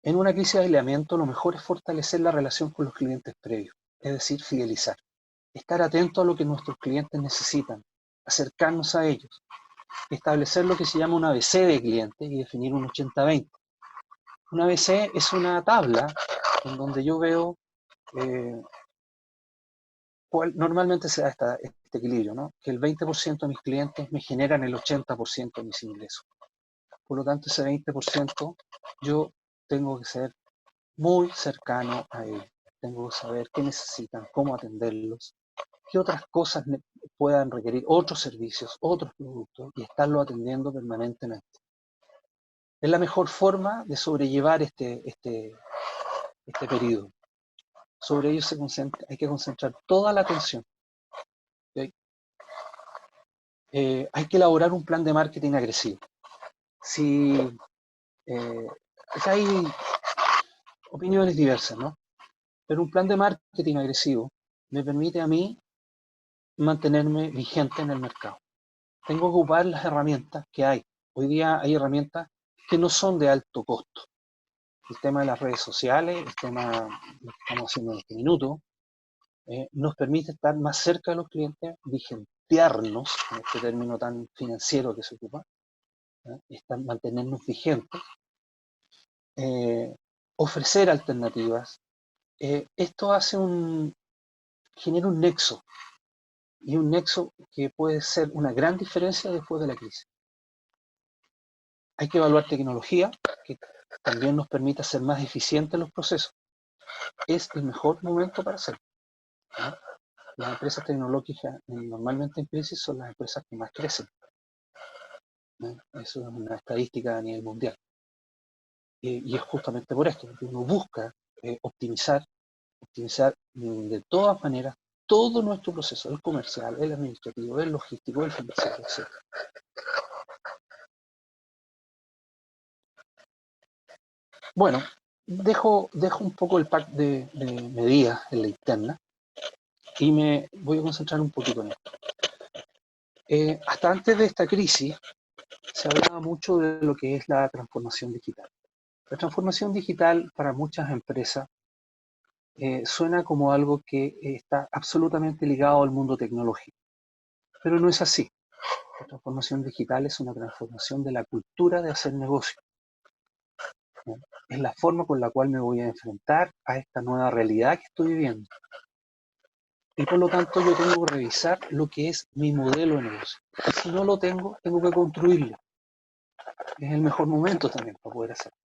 En una crisis de aislamiento, lo mejor es fortalecer la relación con los clientes previos, es decir, fidelizar. Estar atento a lo que nuestros clientes necesitan, acercarnos a ellos, establecer lo que se llama un ABC de clientes y definir un 80-20. Un ABC es una tabla en donde yo veo cuál normalmente se da este equilibrio, ¿no? Que el 20% de mis clientes me generan el 80% de mis ingresos. Por lo tanto, ese 20% yo tengo que ser muy cercano a ellos. Tengo que saber qué necesitan, cómo atenderlos, qué otras cosas puedan requerir, otros servicios, otros productos, y estarlo atendiendo permanentemente. Es la mejor forma de sobrellevar este periodo. Sobre ello hay que concentrar toda la atención. ¿Okay? Hay que elaborar un plan de marketing agresivo. Si hay opiniones diversas, ¿no? Pero un plan de marketing agresivo me permite a mí mantenerme vigente en el mercado. Tengo que ocupar las herramientas que hay. Hoy día hay herramientas que no son de alto costo. El tema de las redes sociales, el tema de lo que estamos haciendo en este minuto, nos permite estar más cerca de los clientes, vigentearnos, en este término tan financiero que se ocupa, mantenernos vigentes, ofrecer alternativas. Esto genera un nexo, y un nexo que puede ser una gran diferencia después de la crisis. Hay que evaluar tecnología que también nos permita ser más eficientes en los procesos. Es el mejor momento para hacerlo, ¿no? Las empresas tecnológicas normalmente en crisis son las empresas que más crecen, ¿no? Eso es una estadística a nivel mundial. Y es justamente por esto, que uno busca optimizar de todas maneras todo nuestro proceso, el comercial, el administrativo, el logístico, el financiero, etc. Bueno, dejo un poco el pack de medidas en la interna y me voy a concentrar un poquito en esto. Hasta antes de esta crisis se hablaba mucho de lo que es la transformación digital. La transformación digital para muchas empresas suena como algo que está absolutamente ligado al mundo tecnológico, pero no es así. La transformación digital es una transformación de la cultura de hacer negocio. Es la forma con la cual me voy a enfrentar a esta nueva realidad que estoy viviendo. Y por lo tanto yo tengo que revisar lo que es mi modelo de negocio. Si no lo tengo, tengo que construirlo. Es el mejor momento también para poder hacerlo.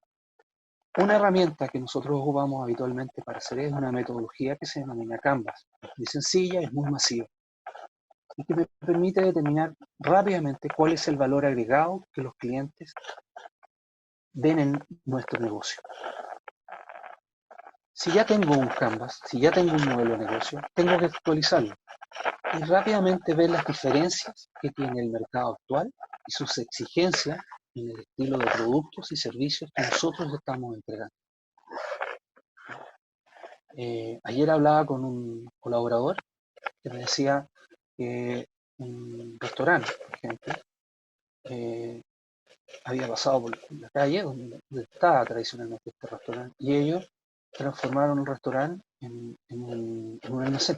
Una herramienta que nosotros ocupamos habitualmente para hacer es una metodología que se denomina Canvas. Es muy sencilla, es muy masiva. Y que me permite determinar rápidamente cuál es el valor agregado que los clientes ven en nuestro negocio. Si ya tengo un Canvas, si ya tengo un modelo de negocio, tengo que actualizarlo y rápidamente ver las diferencias que tiene el mercado actual y sus exigencias en el estilo de productos y servicios que nosotros estamos entregando. Ayer hablaba con un colaborador que me decía que un restaurante, por ejemplo, había pasado por la calle donde estaba tradicionalmente este restaurante y ellos transformaron el restaurante en un almacén.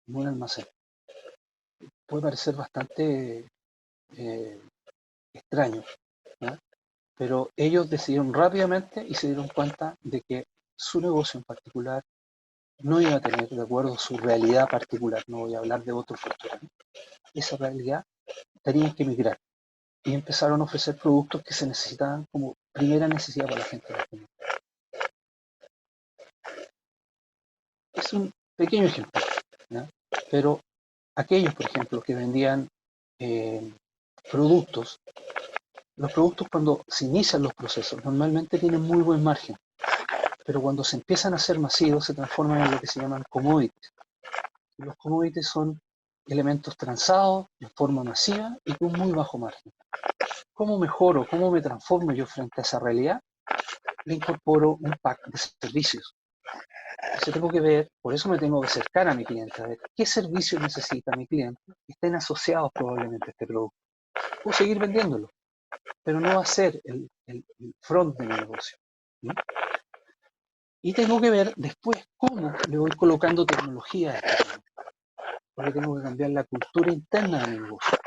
En un almacén. Puede parecer bastante eh, extraño, ¿no? Pero ellos decidieron rápidamente y se dieron cuenta de que su negocio en particular no iba a tener, de acuerdo a su realidad particular, no voy a hablar de otros restaurantes, esa realidad tenían que migrar y empezaron a ofrecer productos que se necesitaban como primera necesidad para la gente de este mundo. Es un pequeño ejemplo, ¿no? Pero aquellos, por ejemplo, que vendían eh, productos, los productos cuando se inician los procesos normalmente tienen muy buen margen, pero cuando se empiezan a hacer masivos se transforman en lo que se llaman commodities. Y los commodities son elementos transados en forma masiva y con muy bajo margen. ¿Cómo mejoro, cómo me transformo yo frente a esa realidad? Le incorporo un pack de servicios. Entonces tengo que ver, por eso me tengo que acercar a mi cliente, a ver qué servicios necesita mi cliente que estén asociados probablemente a este producto. Puedo seguir vendiéndolo, pero no va a ser el front de mi negocio, ¿no? Y tengo que ver después cómo le voy colocando tecnología a este tema, porque tengo que cambiar la cultura interna de mi negocio.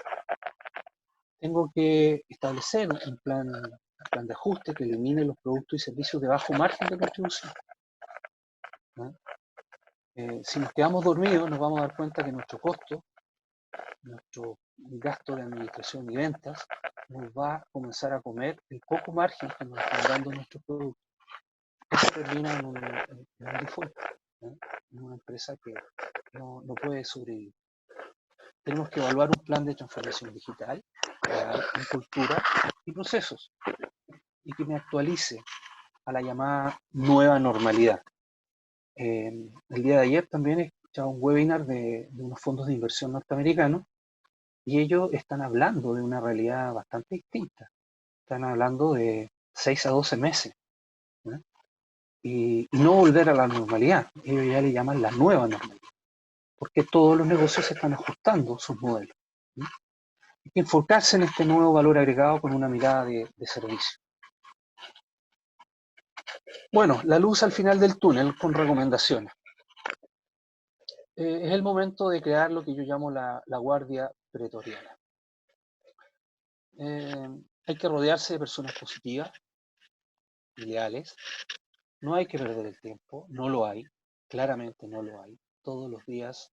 Tengo que establecer un plan de ajuste que elimine los productos y servicios de bajo margen de contribución, ¿no? Si nos quedamos dormidos nos vamos a dar cuenta que nuestro costo, nuestro gasto de administración y ventas, nos va a comenzar a comer el poco margen que nos están dando nuestros productos. Eso termina en un default, ¿no? En una empresa que no puede sobrevivir. Tenemos que evaluar un plan de transformación digital, en cultura y procesos, y que me actualice a la llamada nueva normalidad. El día de ayer también he escuchado un webinar de unos fondos de inversión norteamericanos y ellos están hablando de una realidad bastante distinta. Están hablando de 6 a 12 meses, ¿no? Y no volver a la normalidad. Ellos ya le llaman la nueva normalidad, porque todos los negocios se están ajustando sus modelos, ¿no? Hay que enfocarse en este nuevo valor agregado con una mirada de servicio. Bueno, la luz al final del túnel con recomendaciones. Es el momento de crear lo que yo llamo la guardia pretoriana. Hay que rodearse de personas positivas y leales. No hay que perder el tiempo, no lo hay, claramente no lo hay. Todos los días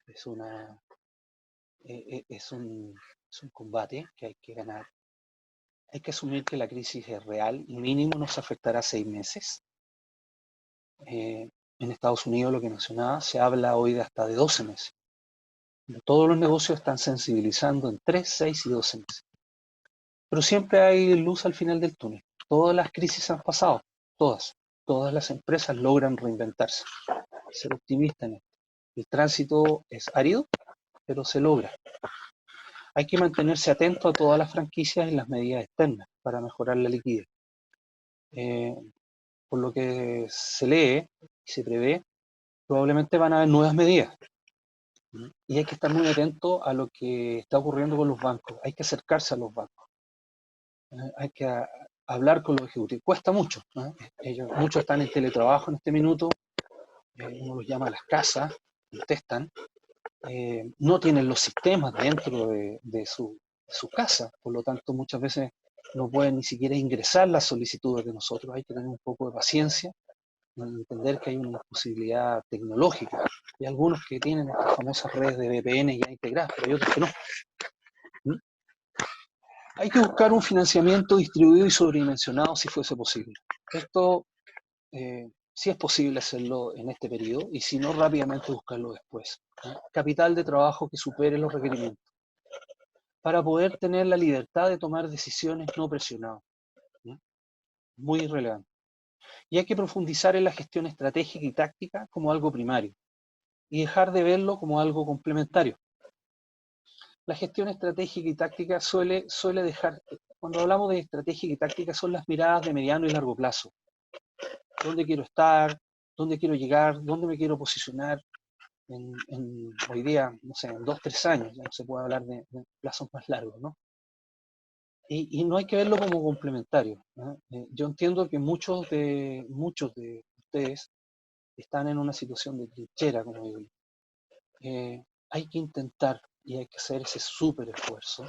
es, una, es, un, es un combate que hay que ganar. Hay que asumir que la crisis es real y mínimo nos afectará 6 meses. En Estados Unidos, lo que mencionaba, se habla hoy de hasta de 12 meses. Todos los negocios están sensibilizando en 3, 6 y 12 meses. Pero siempre hay luz al final del túnel. Todas las crisis han pasado, todas. Todas las empresas logran reinventarse. Ser optimista en esto. El tránsito es árido, pero se logra. Hay que mantenerse atento a todas las franquicias y las medidas externas para mejorar la liquidez. Por lo que se lee y se prevé, probablemente van a haber nuevas medidas. Y hay que estar muy atento a lo que está ocurriendo con los bancos. Hay que acercarse a los bancos. Hay que hablar con los ejecutivos. Cuesta mucho, ¿no? Muchos están en teletrabajo en este minuto. Uno los llama a las casas, contestan. No tienen los sistemas dentro de su casa. Por lo tanto, muchas veces no pueden ni siquiera ingresar las solicitudes de nosotros. Hay que tener un poco de paciencia, entender que hay una posibilidad tecnológica. Hay algunos que tienen estas famosas redes de VPN ya integradas, pero hay otros que no. ¿Mm? Hay que buscar un financiamiento distribuido y sobredimensionado si fuese posible. Esto sí es posible hacerlo en este periodo y si no, rápidamente buscarlo después, ¿no? Capital de trabajo que supere los requerimientos para poder tener la libertad de tomar decisiones no presionadas, ¿no? Muy relevante. Y hay que profundizar en la gestión estratégica y táctica como algo primario y dejar de verlo como algo complementario. la gestión estratégica y táctica suele dejar, cuando hablamos de estratégica y táctica, son las miradas de mediano y largo plazo. ¿Dónde quiero estar? ¿Dónde quiero llegar? ¿Dónde me quiero posicionar? Hoy día, no sé, en 2, 3 años, ya no se puede hablar de plazos más largos, ¿no? Y no hay que verlo como complementario, ¿no? Yo entiendo que muchos de ustedes están en una situación de trinchera, como digo yo. Hay que intentar y hay que hacer ese súper esfuerzo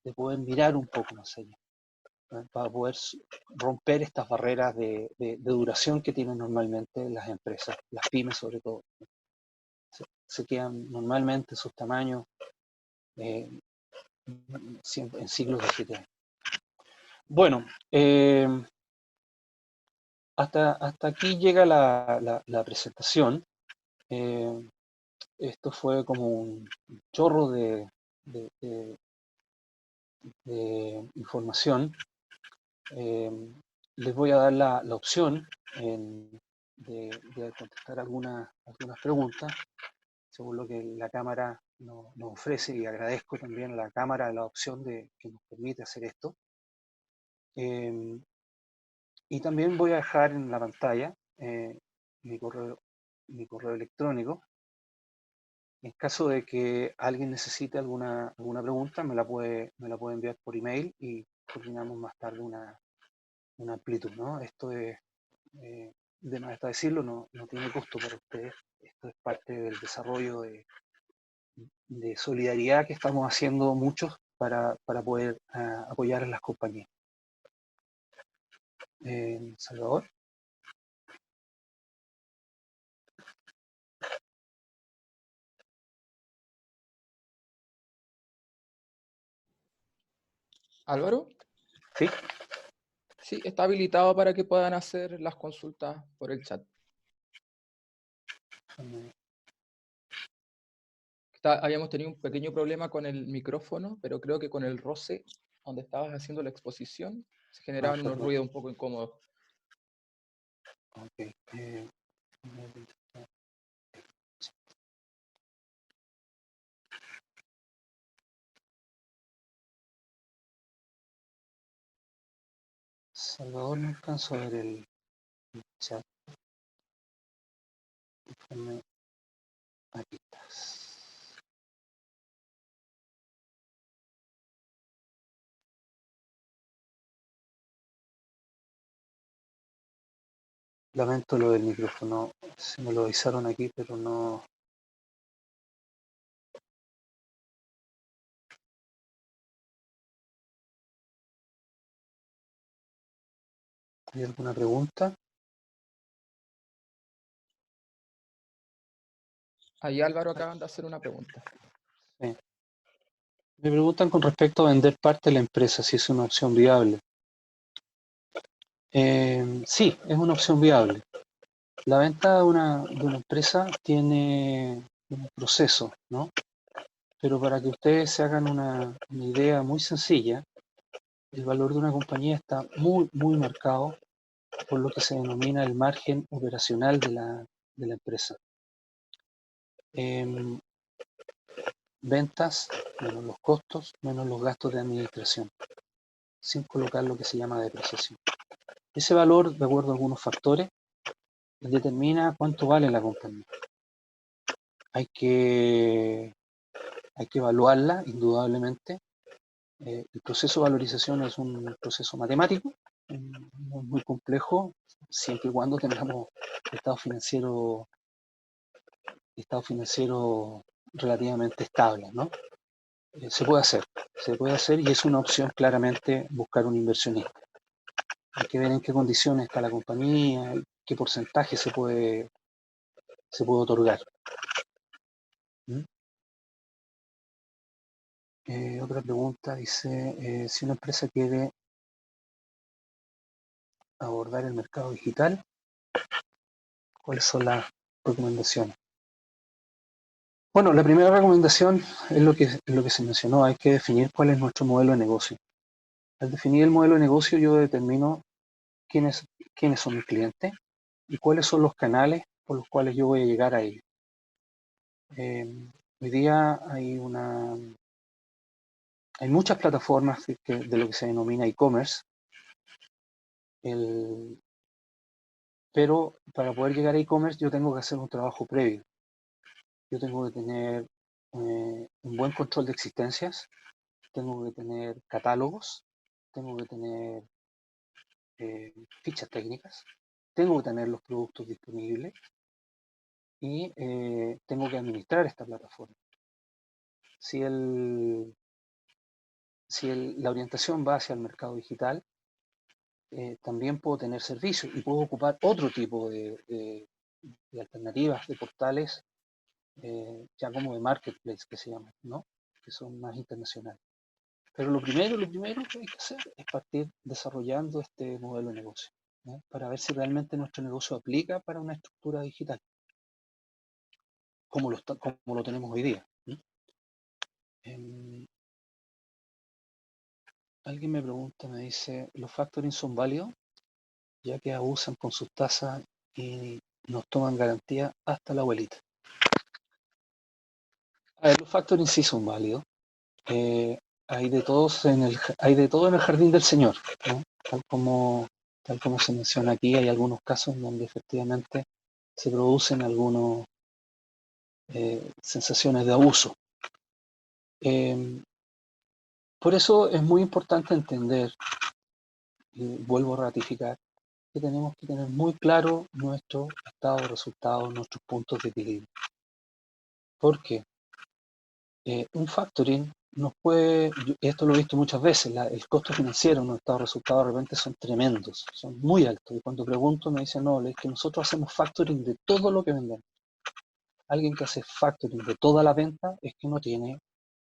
de poder mirar un poco más allá, ¿no? Para poder romper estas barreras de duración que tienen normalmente las empresas, las pymes sobre todo. Se quedan normalmente sus tamaños eh, en siglos de 7 años. Bueno, hasta aquí llega la presentación. Eh, Esto fue como un chorro de- de- de información. Eh, Les voy a dar la opción de contestar algunas preguntas, según lo que la cámara nos ofrece, y agradezco también a la cámara la opción que nos permite hacer esto. Eh, y también voy a dejar en la pantalla mi correo, mi correo electrónico. En caso de que alguien necesite alguna pregunta, me la puede enviar por email y coordinamos más tarde una amplitud, ¿no? Esto es, de más está decirlo, no tiene costo para ustedes. Esto es parte del desarrollo de solidaridad que estamos haciendo muchos para poder apoyar a las compañías. Salvador. Álvaro, Sí. sí, está habilitado para que puedan hacer las consultas por el chat. Habíamos tenido un pequeño problema con el micrófono, pero creo que con el roce, donde estabas haciendo la exposición, se generaban unos Perdón. ruidos un poco incómodos. Ok. Salvador, no alcanzo a ver el chat. Déjame. Aquí estás. Lamento lo del micrófono. Se me lo avisaron aquí, pero no. ¿Hay alguna pregunta? Ahí Álvaro acaban de hacer una pregunta. Sí. Me preguntan con respecto a vender parte de la empresa, si es una opción viable. Sí, es una opción viable. La venta de una empresa tiene un proceso, ¿no? Pero para que ustedes se hagan una idea muy sencilla, el valor de una compañía está muy, muy marcado por lo que se denomina el margen operacional de la empresa. Ventas menos los costos, menos los gastos de administración, sin colocar lo que se llama depreciación. Ese valor, de acuerdo a algunos factores, determina cuánto vale la compañía. Hay que, hay que evaluarla, indudablemente. El proceso de valorización es un proceso matemático, muy complejo, siempre y cuando tengamos estado financiero relativamente estable, ¿no? Se puede hacer y es una opción claramente buscar un inversionista. Hay que ver en qué condiciones está la compañía, qué porcentaje se puede otorgar. ¿Mm? Otra pregunta dice, si una empresa quiere abordar el mercado digital, ¿cuáles son las recomendaciones? Bueno, la primera recomendación es lo que se mencionó, hay que definir cuál es nuestro modelo de negocio. Al definir el modelo de negocio yo determino quiénes son mis clientes y cuáles son los canales por los cuales yo voy a llegar a ellos. Hoy día hay Hay muchas plataformas de lo que se denomina e-commerce, pero para poder llegar a e-commerce yo tengo que hacer un trabajo previo. Yo tengo que tener un buen control de existencias, tengo que tener catálogos, tengo que tener fichas técnicas, tengo que tener los productos disponibles y tengo que administrar esta plataforma. Si, la orientación va hacia el mercado digital, también puedo tener servicios y puedo ocupar otro tipo de alternativas, de portales, ya como de marketplace que se llaman, ¿no? Que son más internacionales. Pero lo primero que hay que hacer es partir desarrollando este modelo de negocio, ¿no? Para ver si realmente nuestro negocio aplica para una estructura digital, como lo tenemos hoy día, ¿no? Alguien me pregunta, me dice, ¿los factoring son válidos? Ya que abusan con sus tasas y nos toman garantía hasta la abuelita. A ver, los factoring sí son válidos. Hay de todo en el jardín del Señor, ¿no? Tal como se menciona aquí, hay algunos casos en donde efectivamente se producen algunas sensaciones de abuso. Por eso es muy importante entender, y vuelvo a ratificar, que tenemos que tener muy claro nuestro estado de resultados, nuestros puntos de equilibrio. Porque un factoring nos puede, esto lo he visto muchas veces, el costo financiero en un estado de resultados de repente son tremendos, son muy altos. Y cuando pregunto me dicen, no, es que nosotros hacemos factoring de todo lo que vendemos. Alguien que hace factoring de toda la venta es que no tiene,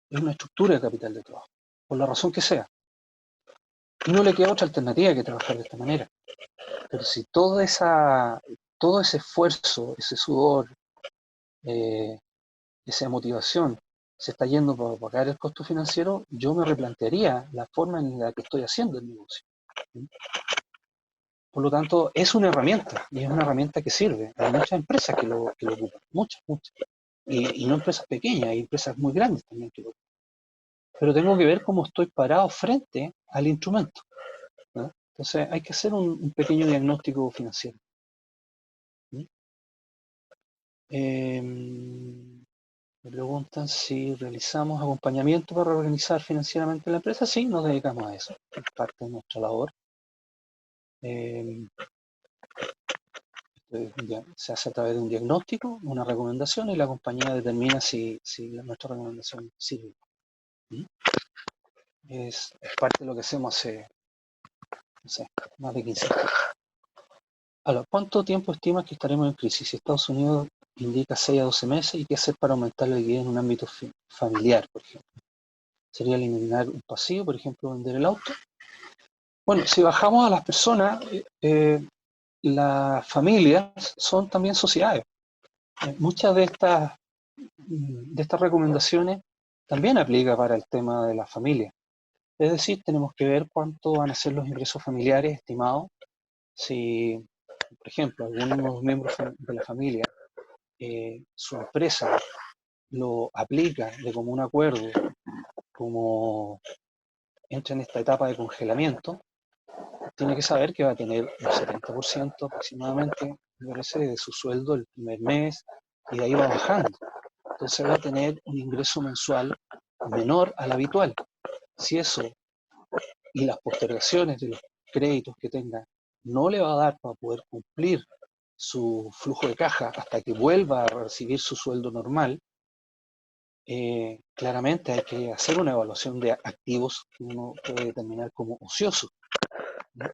es una estructura de capital de trabajo, por la razón que sea. Y no le queda otra alternativa que trabajar de esta manera. Pero si todo ese esfuerzo, ese sudor, esa motivación se está yendo para pagar el costo financiero, yo me replantearía la forma en la que estoy haciendo el negocio. Por lo tanto, es una herramienta y es una herramienta que sirve. Hay muchas empresas que lo ocupan, muchas. Y no empresas pequeñas, hay empresas muy grandes también que lo ocupan. Pero tengo que ver cómo estoy parado frente al instrumento, ¿no? Entonces hay que hacer un pequeño diagnóstico financiero. Me preguntan si realizamos acompañamiento para organizar financieramente la empresa. Sí, nos dedicamos a eso, es parte de nuestra labor. Se hace a través de un diagnóstico, una recomendación, y la compañía determina si nuestra recomendación sirve. Es parte de lo que hacemos hace, no sé, más de 15 años. Ahora, ¿cuánto tiempo estimas que estaremos en crisis? Si Estados Unidos indica 6 a 12 meses, ¿y qué hacer para aumentar la liquidez en un ámbito familiar, por ejemplo? ¿Sería eliminar un pasivo, por ejemplo, vender el auto? Bueno, si bajamos a las personas, las familias son también sociedades. Muchas de estas recomendaciones también aplica para el tema de la familia. Es decir, tenemos que ver cuánto van a ser los ingresos familiares estimados. Si, por ejemplo, alguno de los miembros de la familia, su empresa lo aplica de común acuerdo, como entra en esta etapa de congelamiento, tiene que saber que va a tener un 70% aproximadamente, me parece, de su sueldo el primer mes, y de ahí va bajando. Entonces va a tener un ingreso mensual menor al habitual. Si eso y las postergaciones de los créditos que tenga no le va a dar para poder cumplir su flujo de caja hasta que vuelva a recibir su sueldo normal, claramente hay que hacer una evaluación de activos que uno puede determinar como ociosos, ¿no?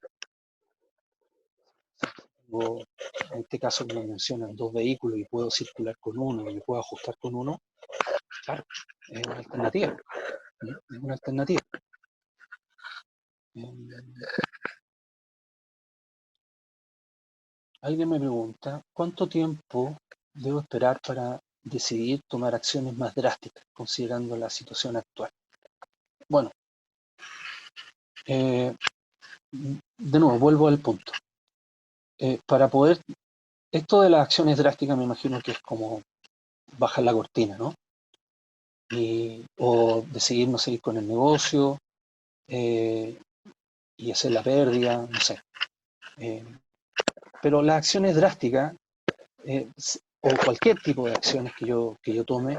En este caso, como mencionan, 2 vehículos y puedo circular con uno y me puedo ajustar con uno, claro, es una alternativa, ¿no? Es una alternativa. Alguien me pregunta, ¿cuánto tiempo debo esperar para decidir tomar acciones más drásticas, considerando la situación actual? Bueno, de nuevo, vuelvo al punto. Para poder, esto de las acciones drásticas me imagino que es como bajar la cortina, ¿no? o decidir no seguir con el negocio y hacer la pérdida, no sé. Pero las acciones drásticas, o cualquier tipo de acciones que yo tome,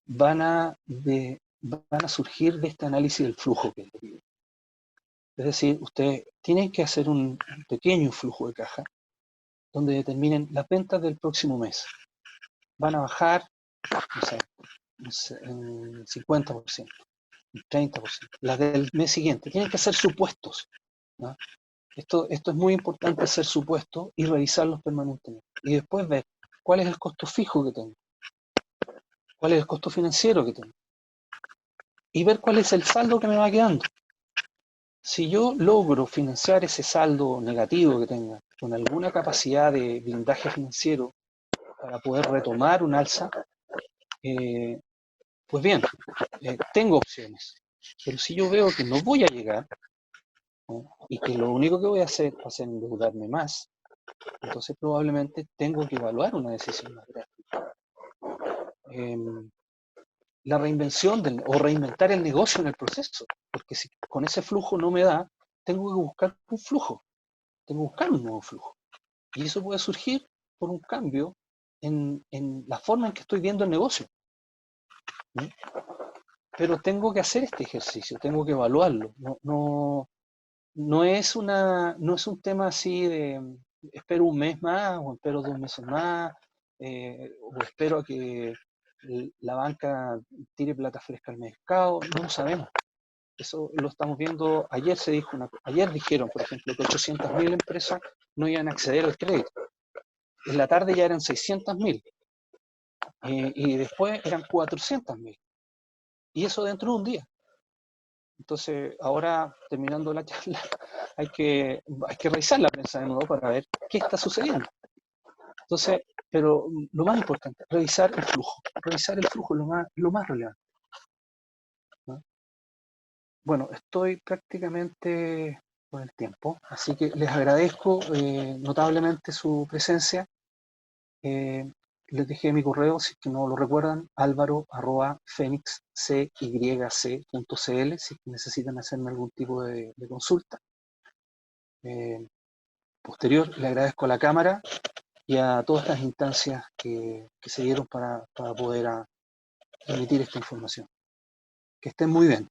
van a surgir de este análisis del flujo que les digo. Es decir, ustedes tienen que hacer un pequeño flujo de caja donde determinen las ventas del próximo mes. Van a bajar, no sé, en 50%, en 30%. Las del mes siguiente. Tienen que hacer supuestos, ¿no? Esto es muy importante, hacer supuestos y revisarlos permanentemente. Y después ver cuál es el costo fijo que tengo, cuál es el costo financiero que tengo, y ver cuál es el saldo que me va quedando. Si yo logro financiar ese saldo negativo que tenga con alguna capacidad de blindaje financiero para poder retomar un alza, pues bien, tengo opciones. Pero si yo veo que no voy a llegar, ¿no? Y que lo único que voy a hacer va a ser endeudarme más, entonces probablemente tengo que evaluar una decisión más drástica. La reinvención o reinventar el negocio en el proceso, porque si con ese flujo no me da, tengo que buscar un flujo, tengo que buscar un nuevo flujo. Y eso puede surgir por un cambio en la forma en que estoy viendo el negocio. ¿Sí? Pero tengo que hacer este ejercicio, tengo que evaluarlo. No es un tema así de espero un mes más o espero 2 meses más o espero a que la banca tire plata fresca al mercado. No lo sabemos. Eso lo estamos viendo. Ayer dijeron, por ejemplo, que 800.000 empresas no iban a acceder al crédito. En la tarde ya eran 600.000 y después eran 400.000. Y eso dentro de un día. Entonces, ahora, terminando la charla, hay que revisar la prensa de nuevo para ver qué está sucediendo. Entonces, pero lo más importante, revisar el flujo. Revisar el flujo es lo más relevante, ¿no? Bueno, estoy prácticamente con el tiempo, así que les agradezco notablemente su presencia. Les dejé mi correo, si es que no lo recuerdan, alvaro@fenixcyc.cl, si necesitan hacerme algún tipo de consulta. Posterior, le agradezco a la Cámara y a todas las instancias que se dieron para poder emitir esta información. Que estén muy bien.